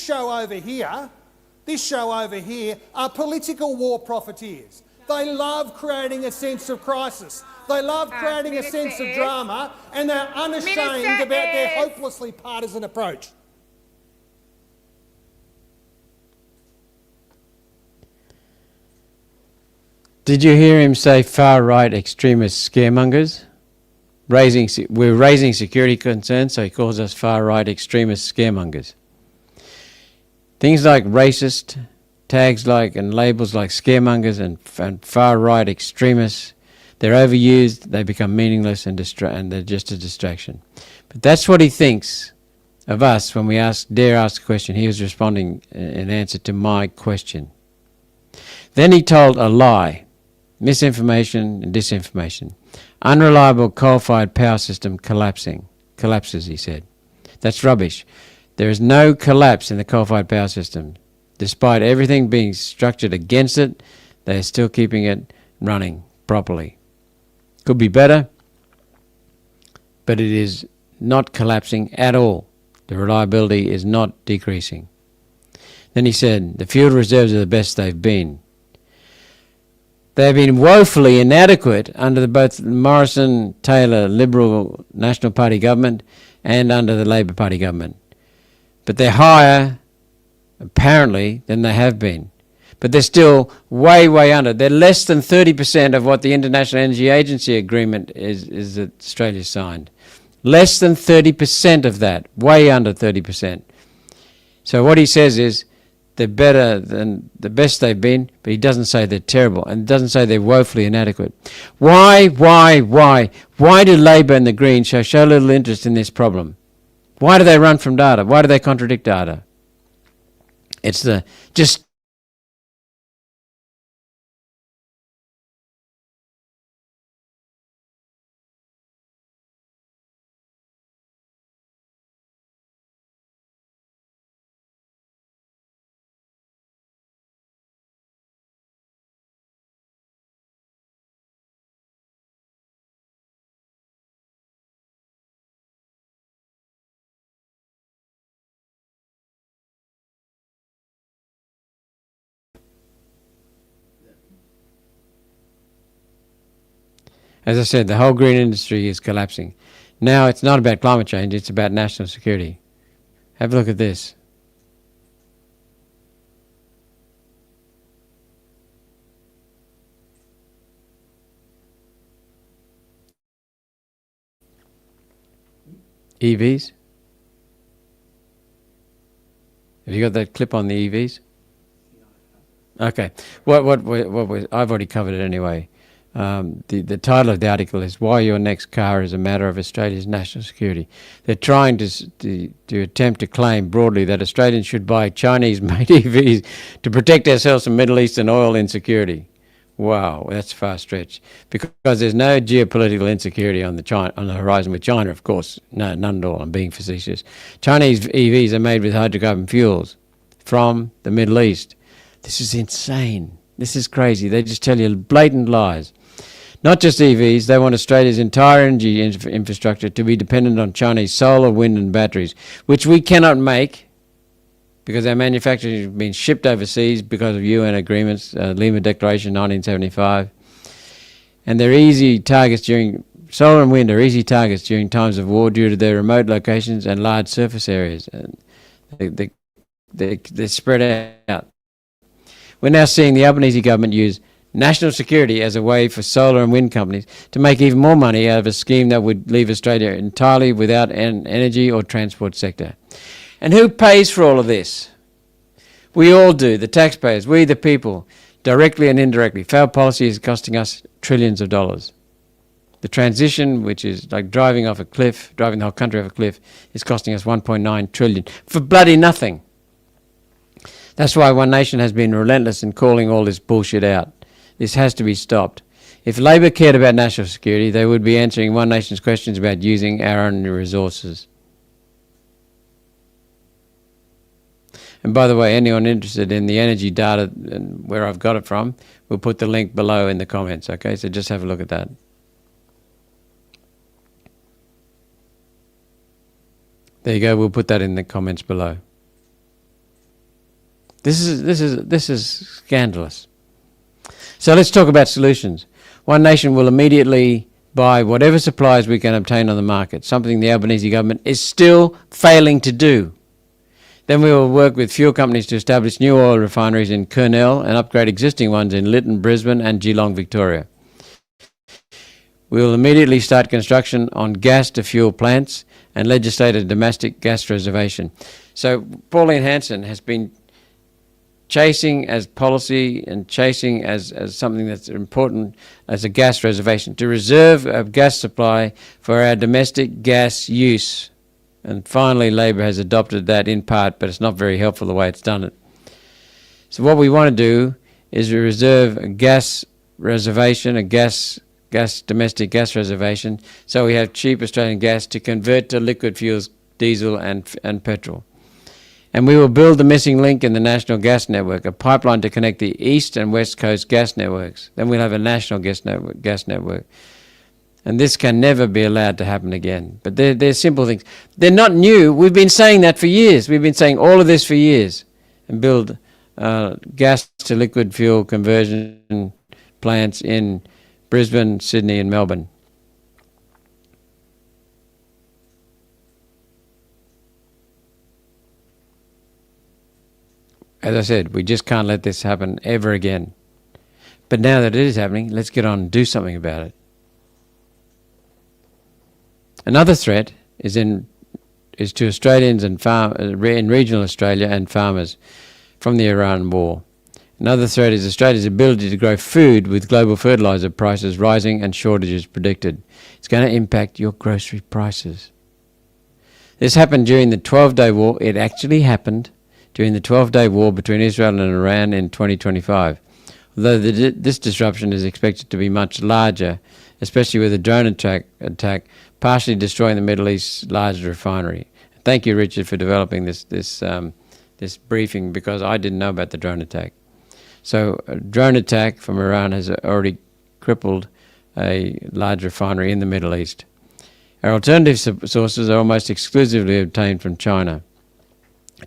S2: show over here are political war profiteers. They love creating a sense of crisis. They love creating a sense of drama, and they're unashamed about their hopelessly partisan approach.
S1: Did you hear him say far-right extremist scaremongers? We're raising security concerns, so he calls us far-right extremist scaremongers. Things like racist, tags like and labels like scaremongers and far-right extremists, they're overused, they become meaningless and they're just a distraction. But that's what he thinks of us when we dare ask a question. He was responding in answer to my question. Then he told a lie, misinformation and disinformation. Unreliable coal-fired power system collapses, he said. That's rubbish. There is no collapse in the coal-fired power system. Despite everything being structured against it, they are still keeping it running properly. Could be better, but it is not collapsing at all. The reliability is not decreasing. Then he said, the fuel reserves are the best they've been. They have been woefully inadequate under both the Morrison-Taylor Liberal National Party government and under the Labor Party government. But they're higher, apparently, than they have been. But they're still way, way under. They're less than 30% of what the International Energy Agency agreement is that Australia signed. Less than 30% of that, way under 30%. So what he says is, they're better than the best they've been, but he doesn't say they're terrible, and doesn't say they're woefully inadequate. Why do Labor and the Greens show so little interest in this problem? Why do they run from data? Why do they contradict data? It's the just as I said, the whole green industry is collapsing. Now it's not about climate change, it's about national security. Have a look at this. EVs? Have you got that clip on the EVs? Okay. What I've already covered it anyway. The title of the article is "Why Your Next Car is a Matter of Australia's National Security." They're trying to attempt to claim broadly that Australians should buy Chinese-made EVs to protect ourselves from Middle Eastern oil insecurity. Wow, that's a far stretch. Because there's no geopolitical insecurity on the horizon with China, of course. No, none at all. I'm being facetious. Chinese EVs are made with hydrocarbon fuels from the Middle East. This is insane. This is crazy. They just tell you blatant lies. Not just EVs, they want Australia's entire energy infrastructure to be dependent on Chinese solar, wind and batteries, which we cannot make because our manufacturing has been shipped overseas because of UN agreements, Lima Declaration 1975. And they're easy targets solar and wind are easy targets during times of war due to their remote locations and large surface areas. They're spread out. We're now seeing the Albanese government use national security as a way for solar and wind companies to make even more money out of a scheme that would leave Australia entirely without an energy or transport sector. And who pays for all of this? We all do, the taxpayers, we the people, directly and indirectly. Failed policy is costing us trillions of dollars. The transition, which is like driving the whole country off a cliff, is costing us 1.9 trillion for bloody nothing. That's why One Nation has been relentless in calling all this bullshit out. This has to be stopped. If Labor cared about national security, they would be answering One Nation's questions about using our own resources. And by the way, anyone interested in the energy data and where I've got it from, we'll put the link below in the comments, okay? So just have a look at that. There you go, we'll put that in the comments below. This is scandalous. So let's talk about solutions. One Nation will immediately buy whatever supplies we can obtain on the market, something the Albanese government is still failing to do. Then we will work with fuel companies to establish new oil refineries in Kurnell and upgrade existing ones in Lytton, Brisbane and Geelong, Victoria. We will immediately start construction on gas-to-fuel plants and legislate a domestic gas reservation. So Pauline Hanson has been chasing as policy and chasing as something that's important as a gas reservation, to reserve a gas supply for our domestic gas use. And finally, Labor has adopted that in part, but it's not very helpful the way it's done it. So what we want to do is we reserve a gas reservation, domestic gas reservation, so we have cheap Australian gas to convert to liquid fuels, diesel and petrol. And we will build the missing link in the national gas network, a pipeline to connect the east and west coast gas networks. Then we'll have a national gas network. And this can never be allowed to happen again. But they're simple things. They're not new. We've been saying that for years. We've been saying all of this for years. And build gas to liquid fuel conversion plants in Brisbane, Sydney and Melbourne. As I said, we just can't let this happen ever again. But now that it is happening, let's get on and do something about it. Another threat is to Australians and in regional Australia and farmers from the Iran war. Another threat is Australia's ability to grow food with global fertiliser prices rising and shortages predicted. It's going to impact your grocery prices. This happened during the 12-day war. It actually happened during the 12-day war between Israel and Iran in 2025. Although this disruption is expected to be much larger, especially with a drone attack partially destroying the Middle East's largest refinery. Thank you, Richard, for developing this briefing, because I didn't know about the drone attack. So a drone attack from Iran has already crippled a large refinery in the Middle East. Our alternative sources are almost exclusively obtained from China.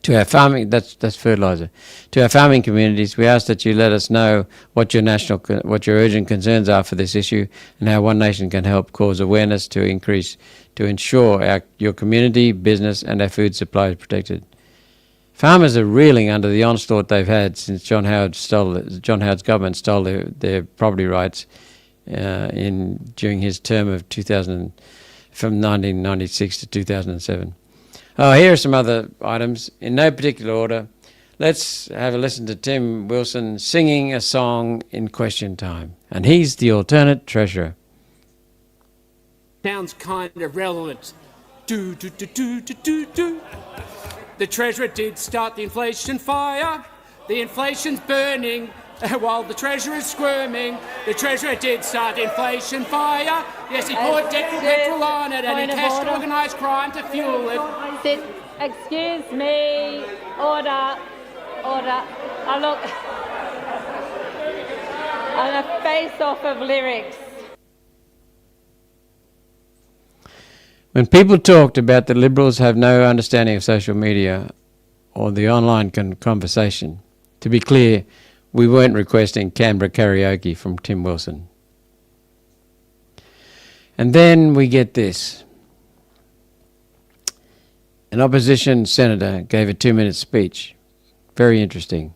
S1: To our farming, that's fertiliser. To our farming communities, we ask that you let us know what your urgent concerns are for this issue, and how One Nation can help cause awareness to ensure your community, business, and our food supply is protected. Farmers are reeling under the onslaught they've had since John Howard's government stole their property rights during his term of from 1996 to 2007. Oh, here are some other items. In no particular order, Let's have a listen to Tim Wilson singing a song in question time. And he's the alternate treasurer.
S3: Sounds kind of relevant. Do, do, do, do, do, do, do. The treasurer did start the inflation fire. The inflation's burning while the treasurer is squirming. The treasurer did start the inflation fire. Yes, he poured petrol on it and he cashed organised crime to fuel it.
S4: Excuse me. Order. Oh, look. On a face-off of lyrics.
S1: When people talked about that Liberals have no understanding of social media or the online conversation, to be clear, we weren't requesting Canberra karaoke from Tim Wilson. And then we get this. An opposition senator gave a 2-minute speech. Very interesting.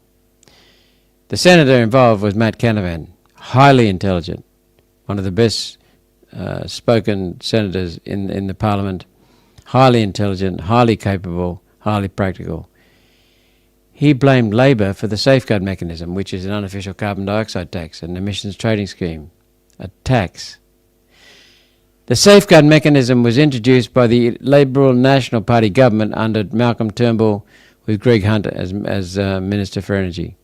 S1: The senator involved was Matt Canavan, highly intelligent, one of the best spoken senators in the parliament, highly intelligent, highly capable, highly practical. He blamed Labor for the safeguard mechanism, which is an unofficial carbon dioxide tax, an emissions trading scheme, a tax. The safeguard mechanism was introduced by the Liberal National Party government under Malcolm Turnbull with Greg Hunt as Minister for Energy.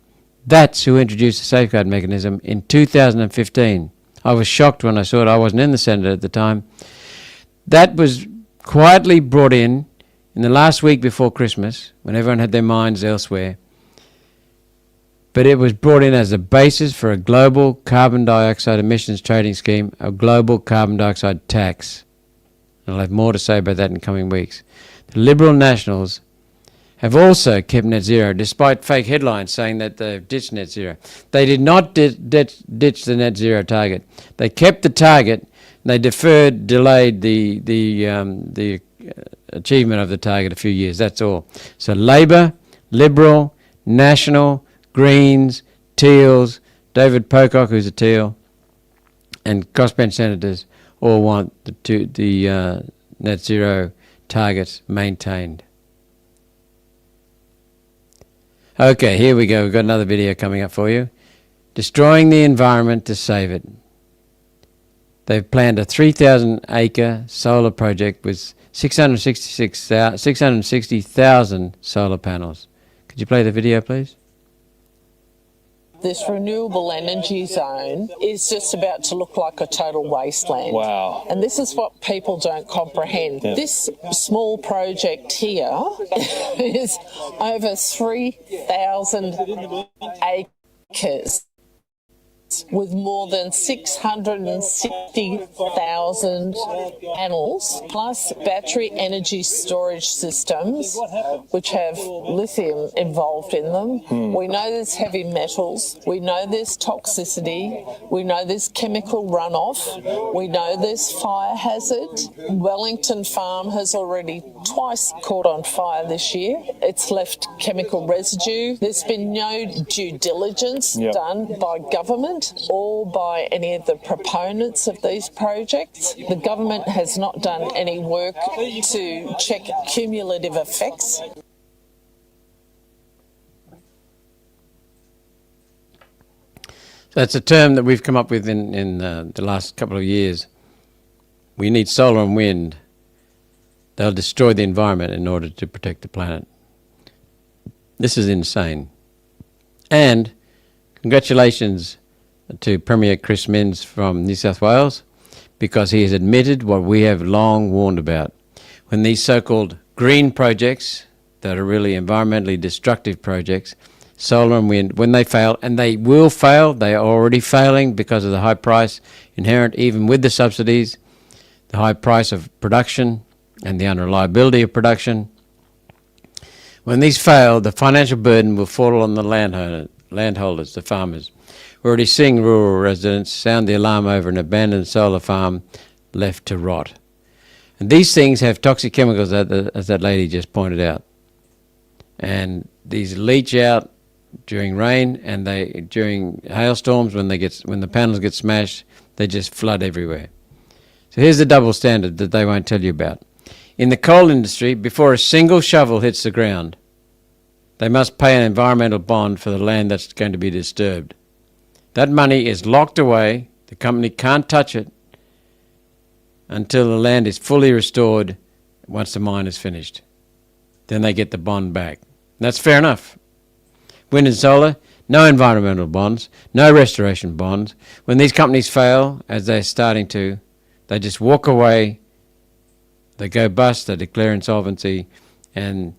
S1: That's who introduced the safeguard mechanism in 2015. I was shocked when I saw it. I wasn't in the Senate at the time. That was quietly brought in the last week before Christmas, when everyone had their minds elsewhere. But it was brought in as a basis for a global carbon dioxide emissions trading scheme, a global carbon dioxide tax. And I'll have more to say about that in coming weeks. The Liberal Nationals have also kept net zero, despite fake headlines saying that they've ditched net zero. They did not ditch the net zero target. They kept the target, and they delayed the achievement of the target a few years. That's all. So Labor, Liberal, National, Greens, Teals, David Pocock, who's a Teal, and crossbench senators all want the net zero targets maintained. Okay, here we go. We've got another video coming up for you. Destroying the environment to save it. They've planned a 3,000-acre solar project with 660,000 solar panels. Could you play the video, please?
S5: This renewable energy zone is just about to look like a total wasteland.
S6: Wow.
S5: And this is what people don't comprehend.
S6: Yeah.
S5: This small project here is over 3,000 acres with more than 660,000 panels, plus battery energy storage systems, which have lithium involved in them. We know there's heavy metals. We know there's toxicity. We know there's chemical runoff. We know there's fire hazard. Wellington Farm has already twice caught on fire this year. It's left chemical residue. There's been no due diligence done by government or by any of the proponents of these projects. The government has not done any work to check cumulative effects.
S1: That's a term that we've come up with in the last couple of years. We need solar and wind. They'll destroy the environment in order to protect the planet. This is insane. And congratulations to Premier Chris Minns from New South Wales, because he has admitted what we have long warned about. When these so-called green projects that are really environmentally destructive projects, solar and wind, when they fail, and they will fail, they are already failing because of the high price inherent even with the subsidies, the high price of production and the unreliability of production. When these fail, the financial burden will fall on the landholders, the farmers. We're already seeing rural residents sound the alarm over an abandoned solar farm left to rot. And these things have toxic chemicals, as that lady just pointed out. And these leach out during rain, and during hailstorms, when the panels get smashed, they just flood everywhere. So here's the double standard that they won't tell you about. In the coal industry, before a single shovel hits the ground, they must pay an environmental bond for the land that's going to be disturbed. That money is locked away. The company can't touch it until the land is fully restored once the mine is finished. Then they get the bond back. That's fair enough. Wind and solar, no environmental bonds, no restoration bonds. When these companies fail, as they're starting to, they just walk away, they go bust, they declare insolvency, and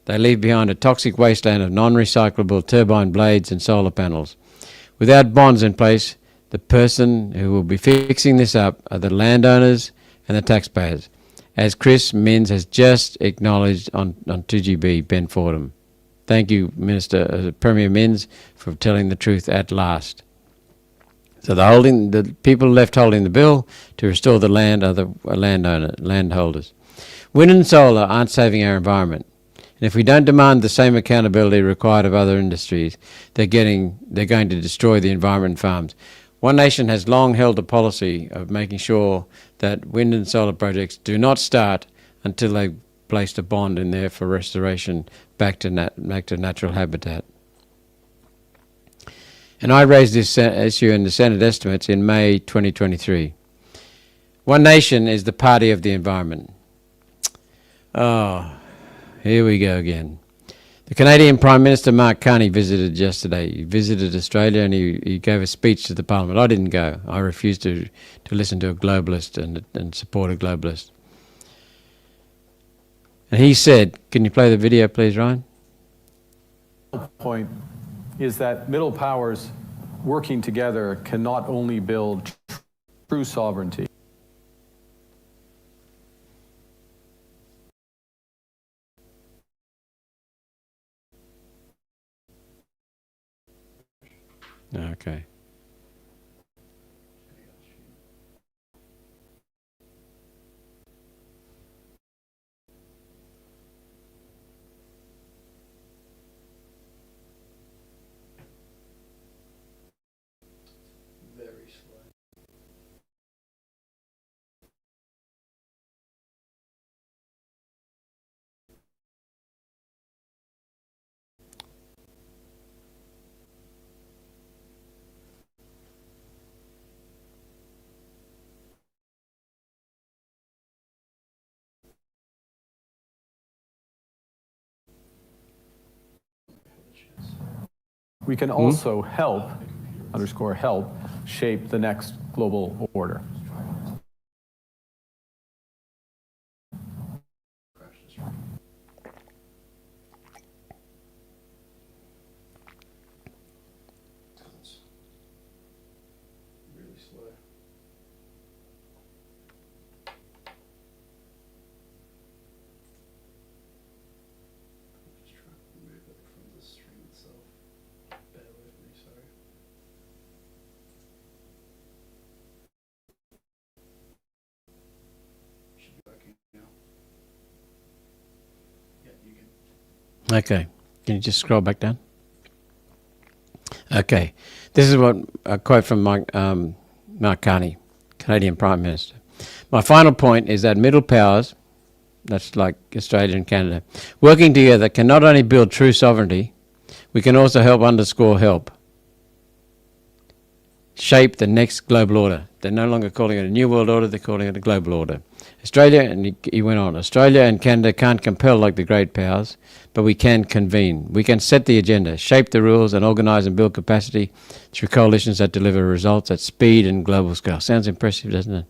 S1: they leave behind a toxic wasteland of non-recyclable turbine blades and solar panels. Without bonds in place, the person who will be fixing this up are the landowners and the taxpayers, as Chris Minns has just acknowledged on 2GB Ben Fordham. Thank you, Premier Minns, for telling the truth at last. So the people left holding the bill to restore the land are the landholders. Wind and solar aren't saving our environment. And if we don't demand the same accountability required of other industries, they're going to destroy the environment farms. One Nation has long held a policy of making sure that wind and solar projects do not start until they've placed a bond in there for restoration back to natural habitat. And I raised this issue in the Senate estimates in May 2023. One Nation is the party of the environment. Oh, here we go again. The Canadian Prime Minister Mark Carney visited yesterday. He visited Australia and he gave a speech to the Parliament. I didn't go. I refused to listen to a globalist and support a globalist. And he said, can you play the video please, Ryan?
S6: Point is that middle powers working together can not only build true sovereignty.
S1: Okay.
S6: We can also help shape the next global order.
S1: Okay, can you just scroll back down? Okay, this is what a quote from Mark Carney, Canadian Prime Minister. My final point is that middle powers, that's like Australia and Canada, working together can not only build true sovereignty, we can also help shape the next global order. They're no longer calling it a new world order, they're calling it a global order. Australia, and he went on, Australia and Canada can't compel like the great powers, but we can convene. We can set the agenda, shape the rules, and organise and build capacity through coalitions that deliver results at speed and global scale. Sounds impressive, doesn't it?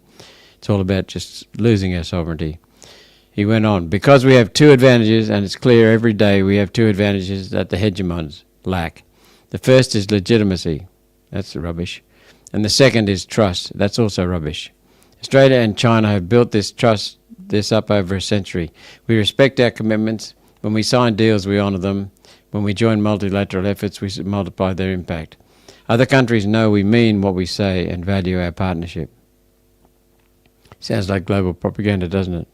S1: It's all about just losing our sovereignty. He went on, because we have two advantages, and it's clear every day we have two advantages that the hegemons lack. The first is legitimacy. That's rubbish. And the second is trust. That's also rubbish. Australia and China have built this up over a century. We respect our commitments. When we sign deals, we honour them. When we join multilateral efforts, we multiply their impact. Other countries know we mean what we say and value our partnership. Sounds like global propaganda, doesn't it?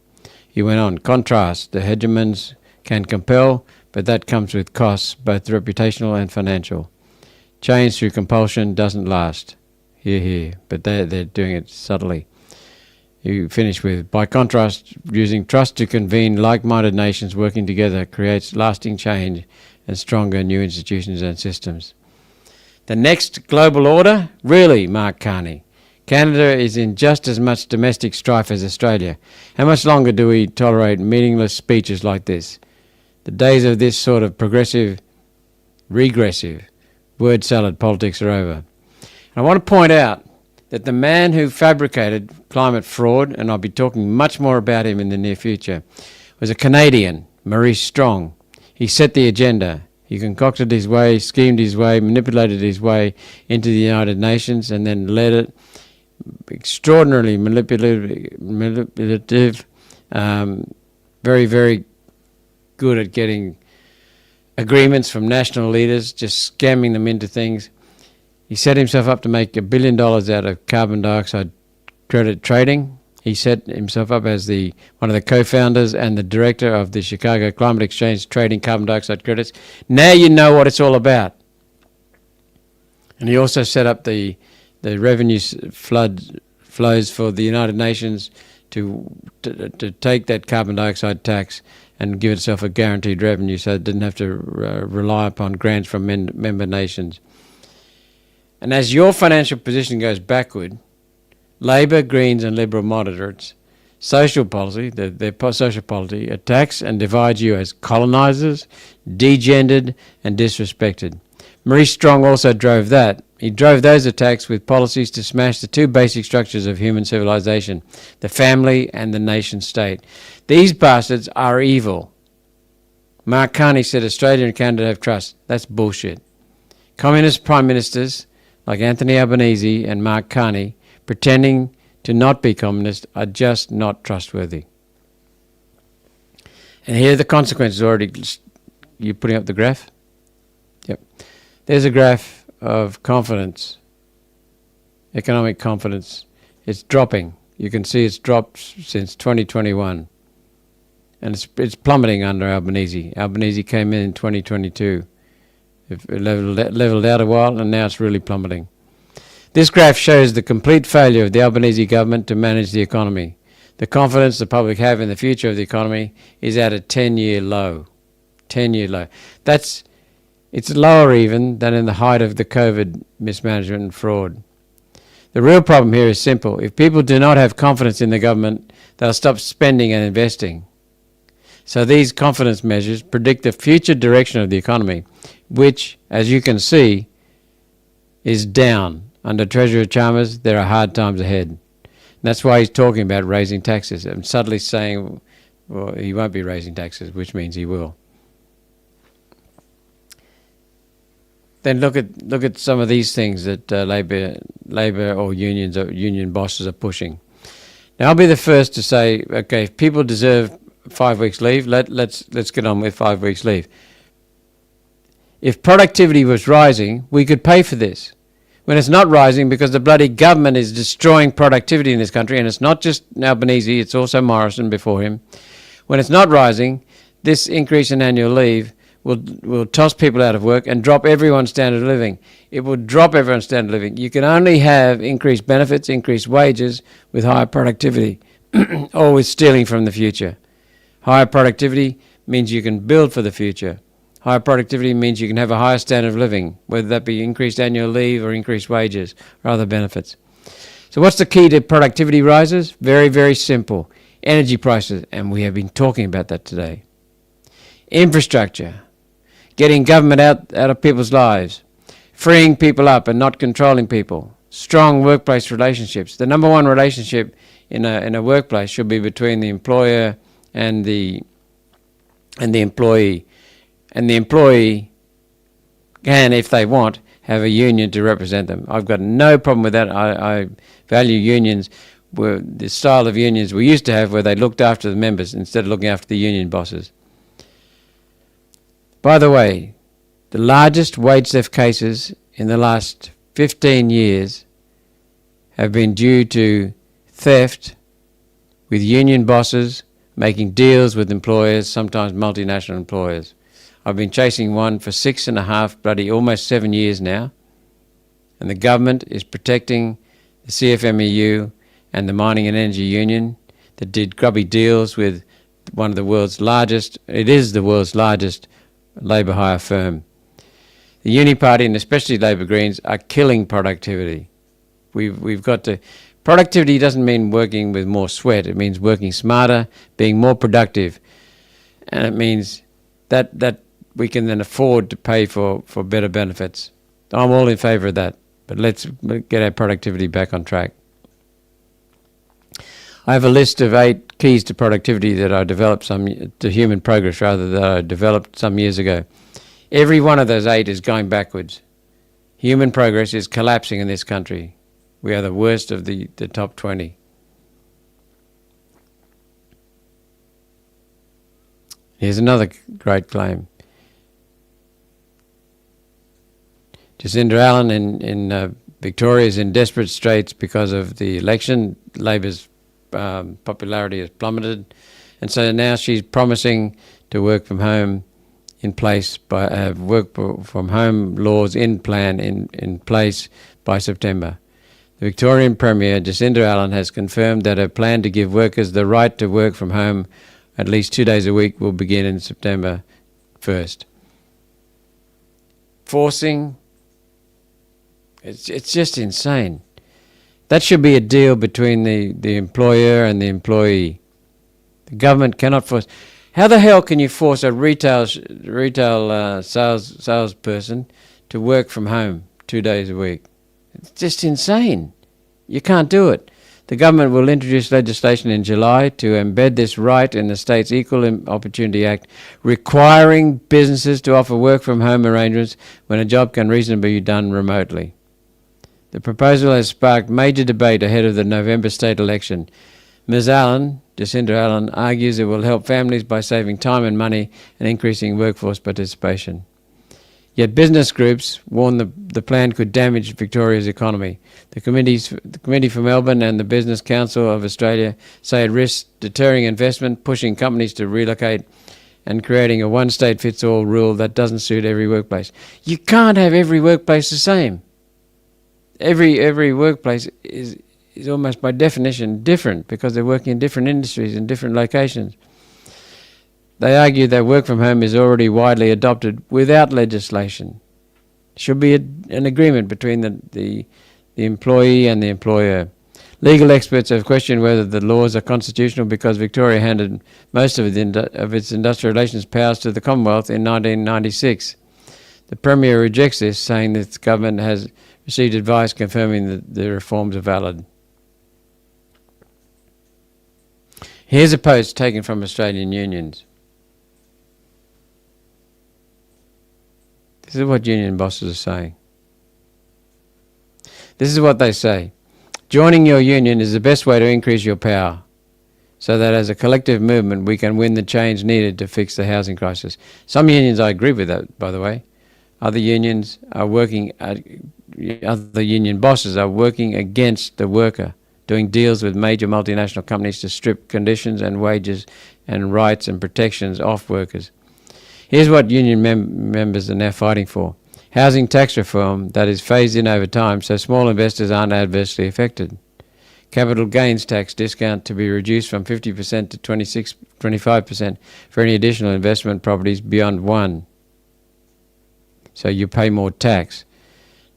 S1: He went on, contrast, the hegemons can compel, but that comes with costs, both reputational and financial. Change through compulsion doesn't last. Hear, hear. But they're doing it subtly. You finish with, by contrast, using trust to convene like-minded nations working together creates lasting change and stronger new institutions and systems. The next global order? Really, Mark Carney. Canada is in just as much domestic strife as Australia. How much longer do we tolerate meaningless speeches like this? The days of this sort of progressive, regressive, word salad politics are over. I want to point out that the man who fabricated climate fraud, and I'll be talking much more about him in the near future, was a Canadian, Maurice Strong. He set the agenda. He concocted his way, schemed his way, manipulated his way into the United Nations, and then led it. Extraordinarily manipulative, very, very good at getting agreements from national leaders, just scamming them into things. He set himself up to make $1 billion out of carbon dioxide credit trading. He set himself up as one of the co-founders and the director of the Chicago Climate Exchange trading carbon dioxide credits. Now you know what it's all about. And he also set up the revenue flows for the United Nations to take that carbon dioxide tax and give itself a guaranteed revenue so it didn't have to rely upon grants from member nations. And as your financial position goes backward, Labor, Greens and Liberal moderates, social policy, their social policy, attacks and divides you as colonisers, degendered and disrespected. Maurice Strong also drove that. He drove those attacks with policies to smash the two basic structures of human civilization, the family and the nation state. These bastards are evil. Mark Carney said Australia and Canada have trust. That's bullshit. Communist prime ministers like Anthony Albanese and Mark Carney pretending to not be communist are just not trustworthy. And here are the consequences already. You putting up the graph? Yep. There's a graph of confidence, economic confidence. It's dropping. You can see it's dropped since 2021. And it's plummeting under Albanese. Albanese came in 2022. It leveled out a while, and now it's really plummeting. This graph shows the complete failure of the Albanese government to manage the economy. The confidence the public have in the future of the economy is at a 10-year low. 10-year low. It's lower even than in the height of the COVID mismanagement and fraud. The real problem here is simple. If people do not have confidence in the government, they'll stop spending and investing. So these confidence measures predict the future direction of the economy, which, as you can see, is down. Under Treasurer Chalmers, there are hard times ahead. And that's why he's talking about raising taxes and subtly saying, well, he won't be raising taxes, which means he will. Then look at some of these things that Labor or unions or union bosses are pushing. Now, I'll be the first to say, okay, if people deserve 5 weeks leave, let's get on with 5 weeks leave. If productivity was rising, we could pay for this. When it's not rising because the bloody government is destroying productivity in this country, and it's not just Albanese, it's also Morrison before him. When it's not rising, this increase in annual leave will toss people out of work and drop everyone's standard of living. It will drop everyone's standard of living. You can only have increased benefits, increased wages with higher productivity, or with stealing from the future. Higher productivity means you can build for the future. Higher productivity means you can have a higher standard of living, whether that be increased annual leave or increased wages or other benefits. So what's the key to productivity rises? Very, very simple. Energy prices, and we have been talking about that today. Infrastructure, getting government out of people's lives, freeing people up and not controlling people. Strong workplace relationships. The number one relationship in a workplace should be between the employer and the employee. And the employee can, if they want, have a union to represent them. I've got no problem with that. I value unions. The style of unions we used to have where they looked after the members instead of looking after the union bosses. By the way, the largest wage theft cases in the last 15 years have been due to theft with union bosses making deals with employers, sometimes multinational employers. I've been chasing one for 6.5, almost 7 years now. And the government is protecting the CFMEU and the Mining and Energy Union that did grubby deals with one of the world's largest, it is the world's largest labour hire firm. The Uni Party and especially Labor Greens are killing productivity. We've got to... Productivity doesn't mean working with more sweat. It means working smarter, being more productive. And it means that we can then afford to pay for better benefits. I'm all in favour of that. But let's get our productivity back on track. I have a list of 8 keys to productivity that I developed to human progress rather, that I developed some years ago. Every one of those 8 is going backwards. Human progress is collapsing in this country. We are the worst of the top 20. Here's another great claim. Jacinda Allen in Victoria is in desperate straits because of the election. Labor's popularity has plummeted, and so now she's promising to work from home in place by work from home laws in place by September. The Victorian Premier, Jacinda Allen, has confirmed that her plan to give workers the right to work from home at least 2 days a week will begin in September 1st. Forcing, it's just insane. That should be a deal between the employer and the employee. The government cannot force... How the hell can you force a retail salesperson to work from home 2 days a week? It's just insane. You can't do it. The government will introduce legislation in July to embed this right in the state's Equal Opportunity Act, requiring businesses to offer work from home arrangements when a job can reasonably be done remotely. The proposal has sparked major debate ahead of the November state election. Ms. Allen, Jacinda Allen, argues it will help families by saving time and money and increasing workforce participation. Yet business groups warn the plan could damage Victoria's economy. The Committee for Melbourne and the Business Council of Australia say it risks deterring investment, pushing companies to relocate, and creating a one-state-fits-all rule that doesn't suit every workplace. You can't have every workplace the same. Every workplace is almost by definition different because they're working in different industries in different locations. They argue that work from home is already widely adopted without legislation. Should be an agreement between the employee and the employer. Legal experts have questioned whether the laws are constitutional because Victoria handed most of its industrial relations powers to the Commonwealth in 1996. The Premier rejects this, saying that the government has received advice confirming that the reforms are valid. Here's a post taken from Australian unions. This is what union bosses are saying. This is what they say. Joining your union is the best way to increase your power, so that as a collective movement we can win the change needed to fix the housing crisis. Some unions, I agree with that, by the way. Other unions are other union bosses are working against the worker, doing deals with major multinational companies to strip conditions and wages and rights and protections off workers. Here's what union members are now fighting for. Housing tax reform that is phased in over time so small investors aren't adversely affected. Capital gains tax discount to be reduced from 50% to 25% for any additional investment properties beyond 1. So you pay more tax.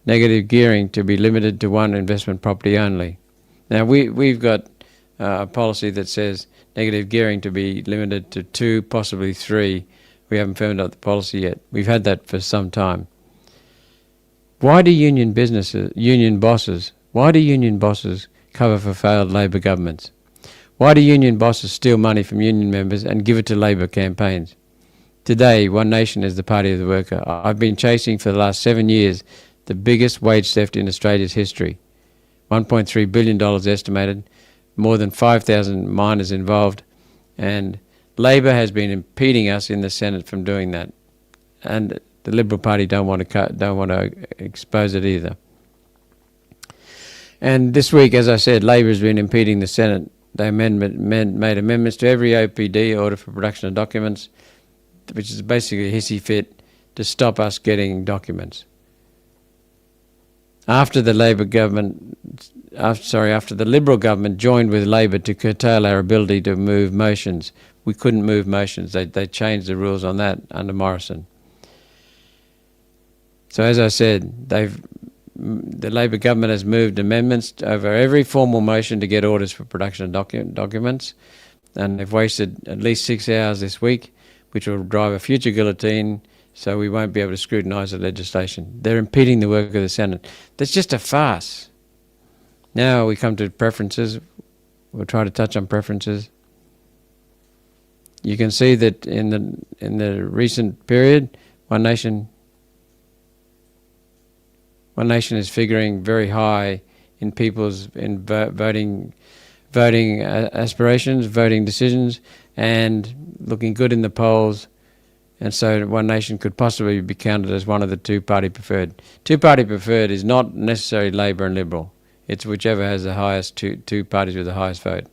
S1: Negative gearing to be limited to 1 investment property only. Now we've got a policy that says negative gearing to be limited to 2, possibly 3. We haven't firmed up the policy yet. We've had that for some time. Why do union bosses cover for failed Labor governments? Why do union bosses steal money from union members and give it to Labor campaigns? Today, One Nation is the party of the worker. I've been chasing for the last 7 years the biggest wage theft in Australia's history. $1.3 billion estimated, more than 5,000 miners involved, and Labor has been impeding us in the Senate from doing that. And the Liberal Party don't want to expose it either. And this week, as I said, Labor has been impeding the Senate. They made amendments to every OPD, Order for Production of Documents, which is basically a hissy fit to stop us getting documents. After the Liberal government joined with Labor to curtail our ability to move motions, we couldn't move motions. They changed the rules on that under Morrison. So as I said, the Labor government has moved amendments over every formal motion to get orders for production of documents, and they've wasted at least 6 hours this week, which will drive a future guillotine, so we won't be able to scrutinise the legislation. They're impeding the work of the Senate. That's just a farce. Now we come to preferences. We'll try to touch on preferences. You can see that in the recent period, One Nation is figuring very high in people's voting aspirations, voting decisions, and looking good in the polls. And so One Nation could possibly be counted as one of the two-party preferred. Two-party preferred is not necessarily Labor and Liberal. It's whichever has the highest two parties with the highest vote.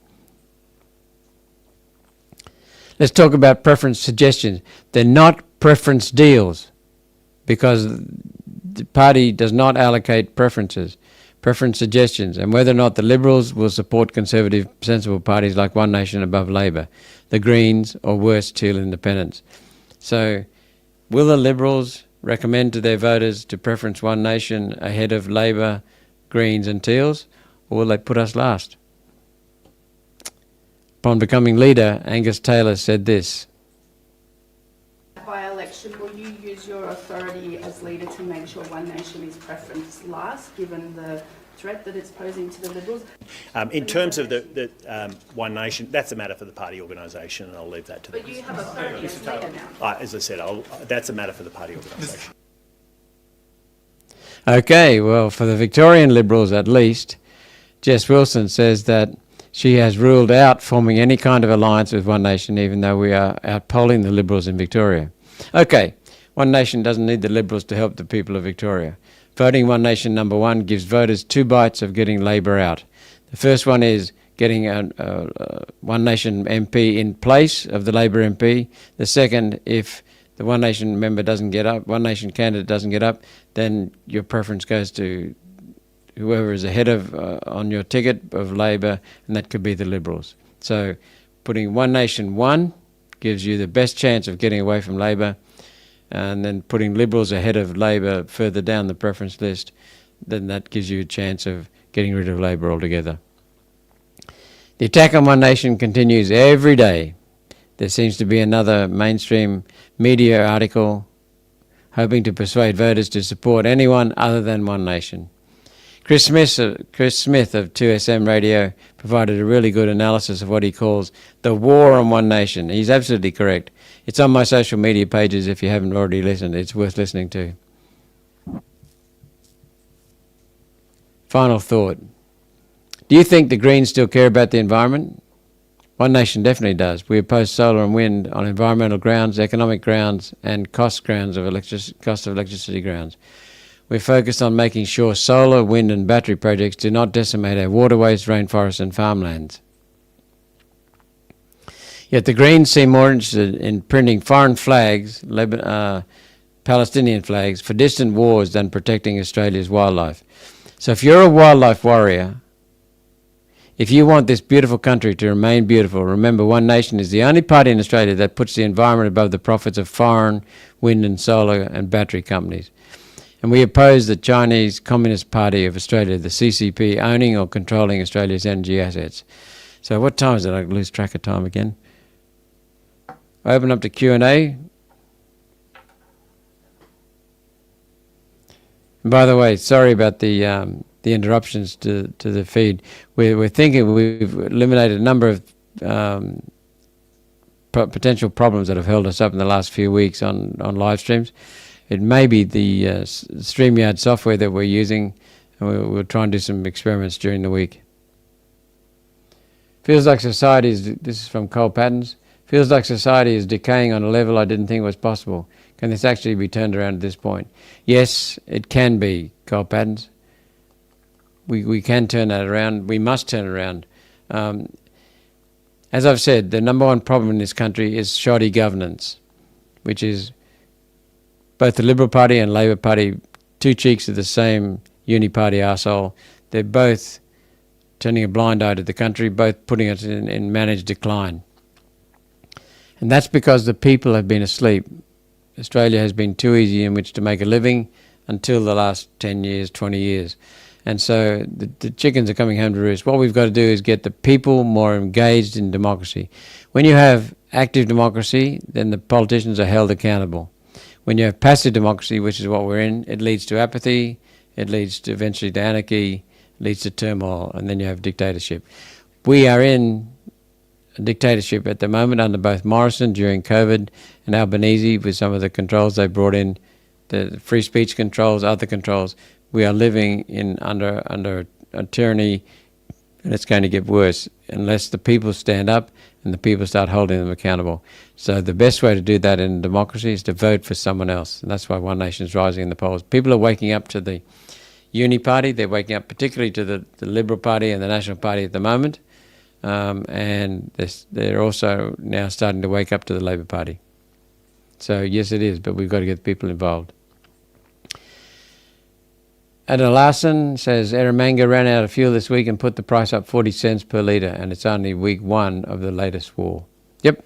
S1: Let's talk about preference suggestions. They're not preference deals because the party does not allocate preferences, preference suggestions, and whether or not the Liberals will support conservative, sensible parties like One Nation above Labor, the Greens, or worse, Teal independents. So, will the Liberals recommend to their voters to preference One Nation ahead of Labor, Greens and Teals, or will they put us last? Upon becoming leader, Angus Taylor said this.
S7: By-election, will you use your authority as leader to make sure One Nation is preferenced last, given the threat that it's posing to the Liberals?
S8: In terms of the One Nation, that's a matter for the party organisation, and I'll leave that to them.
S7: But you have authority as leader now.
S8: As I said, that's a matter for the party organisation.
S1: Okay, well, for the Victorian Liberals at least, Jess Wilson says that she has ruled out forming any kind of alliance with One Nation, even though we are outpolling the Liberals in Victoria. Okay, One Nation doesn't need the Liberals to help the people of Victoria. Voting One Nation number one gives voters 2 bites of getting Labor out. The first one is getting a One Nation MP in place of the Labor MP. The second, if the One Nation member doesn't get up, One Nation candidate doesn't get up, then your preference goes to whoever is ahead of on your ticket of Labor, and that could be the Liberals. So putting One Nation 1 gives you the best chance of getting away from Labor, and then putting Liberals ahead of Labor further down the preference list, then that gives you a chance of getting rid of Labor altogether. The attack on One Nation continues every day. There seems to be another mainstream media article hoping to persuade voters to support anyone other than One Nation. Chris Smith of 2SM Radio provided a really good analysis of what he calls the war on One Nation. He's absolutely correct. It's on my social media pages if you haven't already listened. It's worth listening to. Final thought. Do you think the Greens still care about the environment? One Nation definitely does. We oppose solar and wind on environmental grounds, economic grounds, and cost of electricity grounds. We're focused on making sure solar, wind and battery projects do not decimate our waterways, rainforests and farmlands. Yet the Greens seem more interested in printing foreign flags, Palestinian flags, for distant wars than protecting Australia's wildlife. So if you're a wildlife warrior, if you want this beautiful country to remain beautiful, remember One Nation is the only party in Australia that puts the environment above the profits of foreign wind and solar and battery companies. And we oppose the Chinese Communist Party of Australia, the CCP, owning or controlling Australia's energy assets. So what time is it? I lose track of time again. I open up to Q&A. And by the way, sorry about the interruptions to the feed. We're thinking we've eliminated a number of potential problems that have held us up in the last few weeks on live streams. It may be the StreamYard software that we're using, and we'll try and do some experiments during the week. Feels like society is, this is from Cole Patterns, feels like society is decaying on a level I didn't think was possible. Can this actually be turned around at this point? Yes, it can be, Cole Patterns. We can turn that around. We must turn it around. As I've said, the number one problem in this country is shoddy governance, which is both the Liberal Party and Labor Party, two cheeks of the same uni-party arsehole. They're both turning a blind eye to the country, both putting it in managed decline. And that's because the people have been asleep. Australia has been too easy in which to make a living, until the last 10 years, 20 years. And so the chickens are coming home to roost. What we've got to do is get the people more engaged in democracy. When you have active democracy, then the politicians are held accountable. When you have passive democracy, which is what we're in, it leads to apathy, it leads to eventually to anarchy, it leads to turmoil, and then you have dictatorship. We are in a dictatorship at the moment under both Morrison during COVID and Albanese with some of the controls they brought in, the free speech controls, other controls. We are living under a tyranny, and it's going to get worse unless the people stand up and the people start holding them accountable. So the best way to do that in democracy is to vote for someone else, and that's why One Nation is rising in the polls. People are waking up to the Uni Party. They're waking up particularly to the Liberal Party and the National Party at the moment, and they're also now starting to wake up to the Labor Party. So yes, it is, but we've got to get the people involved. Adna Larson says, Eromanga ran out of fuel this week and put the price up 40 cents per litre, and it's only week 1 of the latest war. Yep,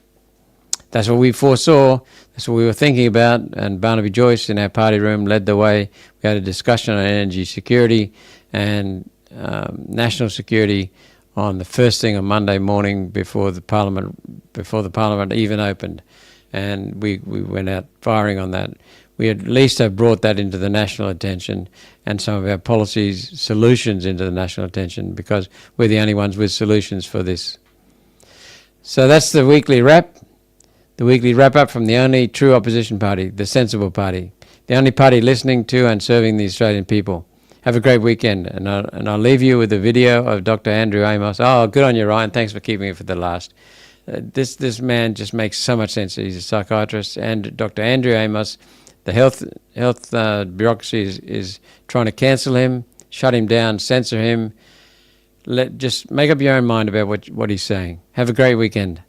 S1: that's what we foresaw. That's what we were thinking about, and Barnaby Joyce in our party room led the way. We had a discussion on energy security and national security on the first thing on Monday morning before the Parliament even opened, and we went out firing on that. We at least have brought that into the national attention and some of our policies, solutions into the national attention, because we're the only ones with solutions for this. So that's the weekly wrap. The weekly wrap-up from the only true opposition party, the Sensible Party, the only party listening to and serving the Australian people. Have a great weekend, and I'll leave you with a video of Dr. Andrew Amos. Oh, good on you, Ryan. Thanks for keeping it for the last. This man just makes so much sense. He's a psychiatrist, and Dr. Andrew Amos. The health bureaucracy is trying to cancel him, shut him down, censor him. Just make up your own mind about what he's saying. Have a great weekend.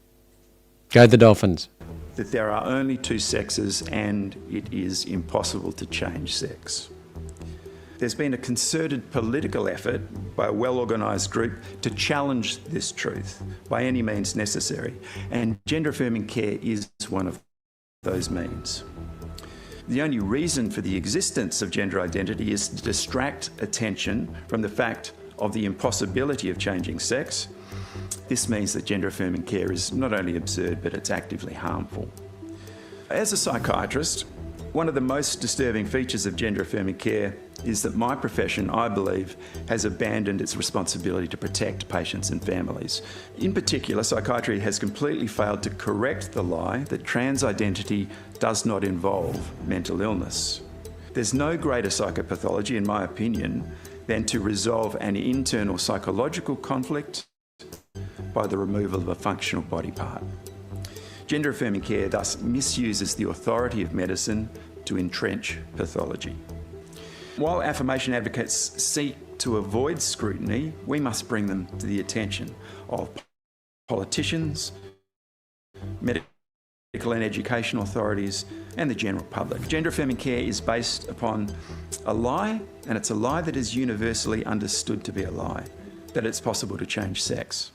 S1: Go the Dolphins.
S9: That there are only 2 sexes and it is impossible to change sex. There's been a concerted political effort by a well-organised group to challenge this truth by any means necessary, and gender-affirming care is one of those means. The only reason for the existence of gender identity is to distract attention from the fact of the impossibility of changing sex. This means that gender-affirming care is not only absurd, but it's actively harmful. As a psychiatrist, one of the most disturbing features of gender-affirming care is that my profession, I believe, has abandoned its responsibility to protect patients and families. In particular, psychiatry has completely failed to correct the lie that trans identity does not involve mental illness. There's no greater psychopathology, in my opinion, than to resolve an internal psychological conflict by the removal of a functional body part. Gender-affirming care thus misuses the authority of medicine to entrench pathology. While affirmation advocates seek to avoid scrutiny, we must bring them to the attention of politicians, medical and education authorities, and the general public. Gender-affirming care is based upon a lie, and it's a lie that is universally understood to be a lie, that it's possible to change sex.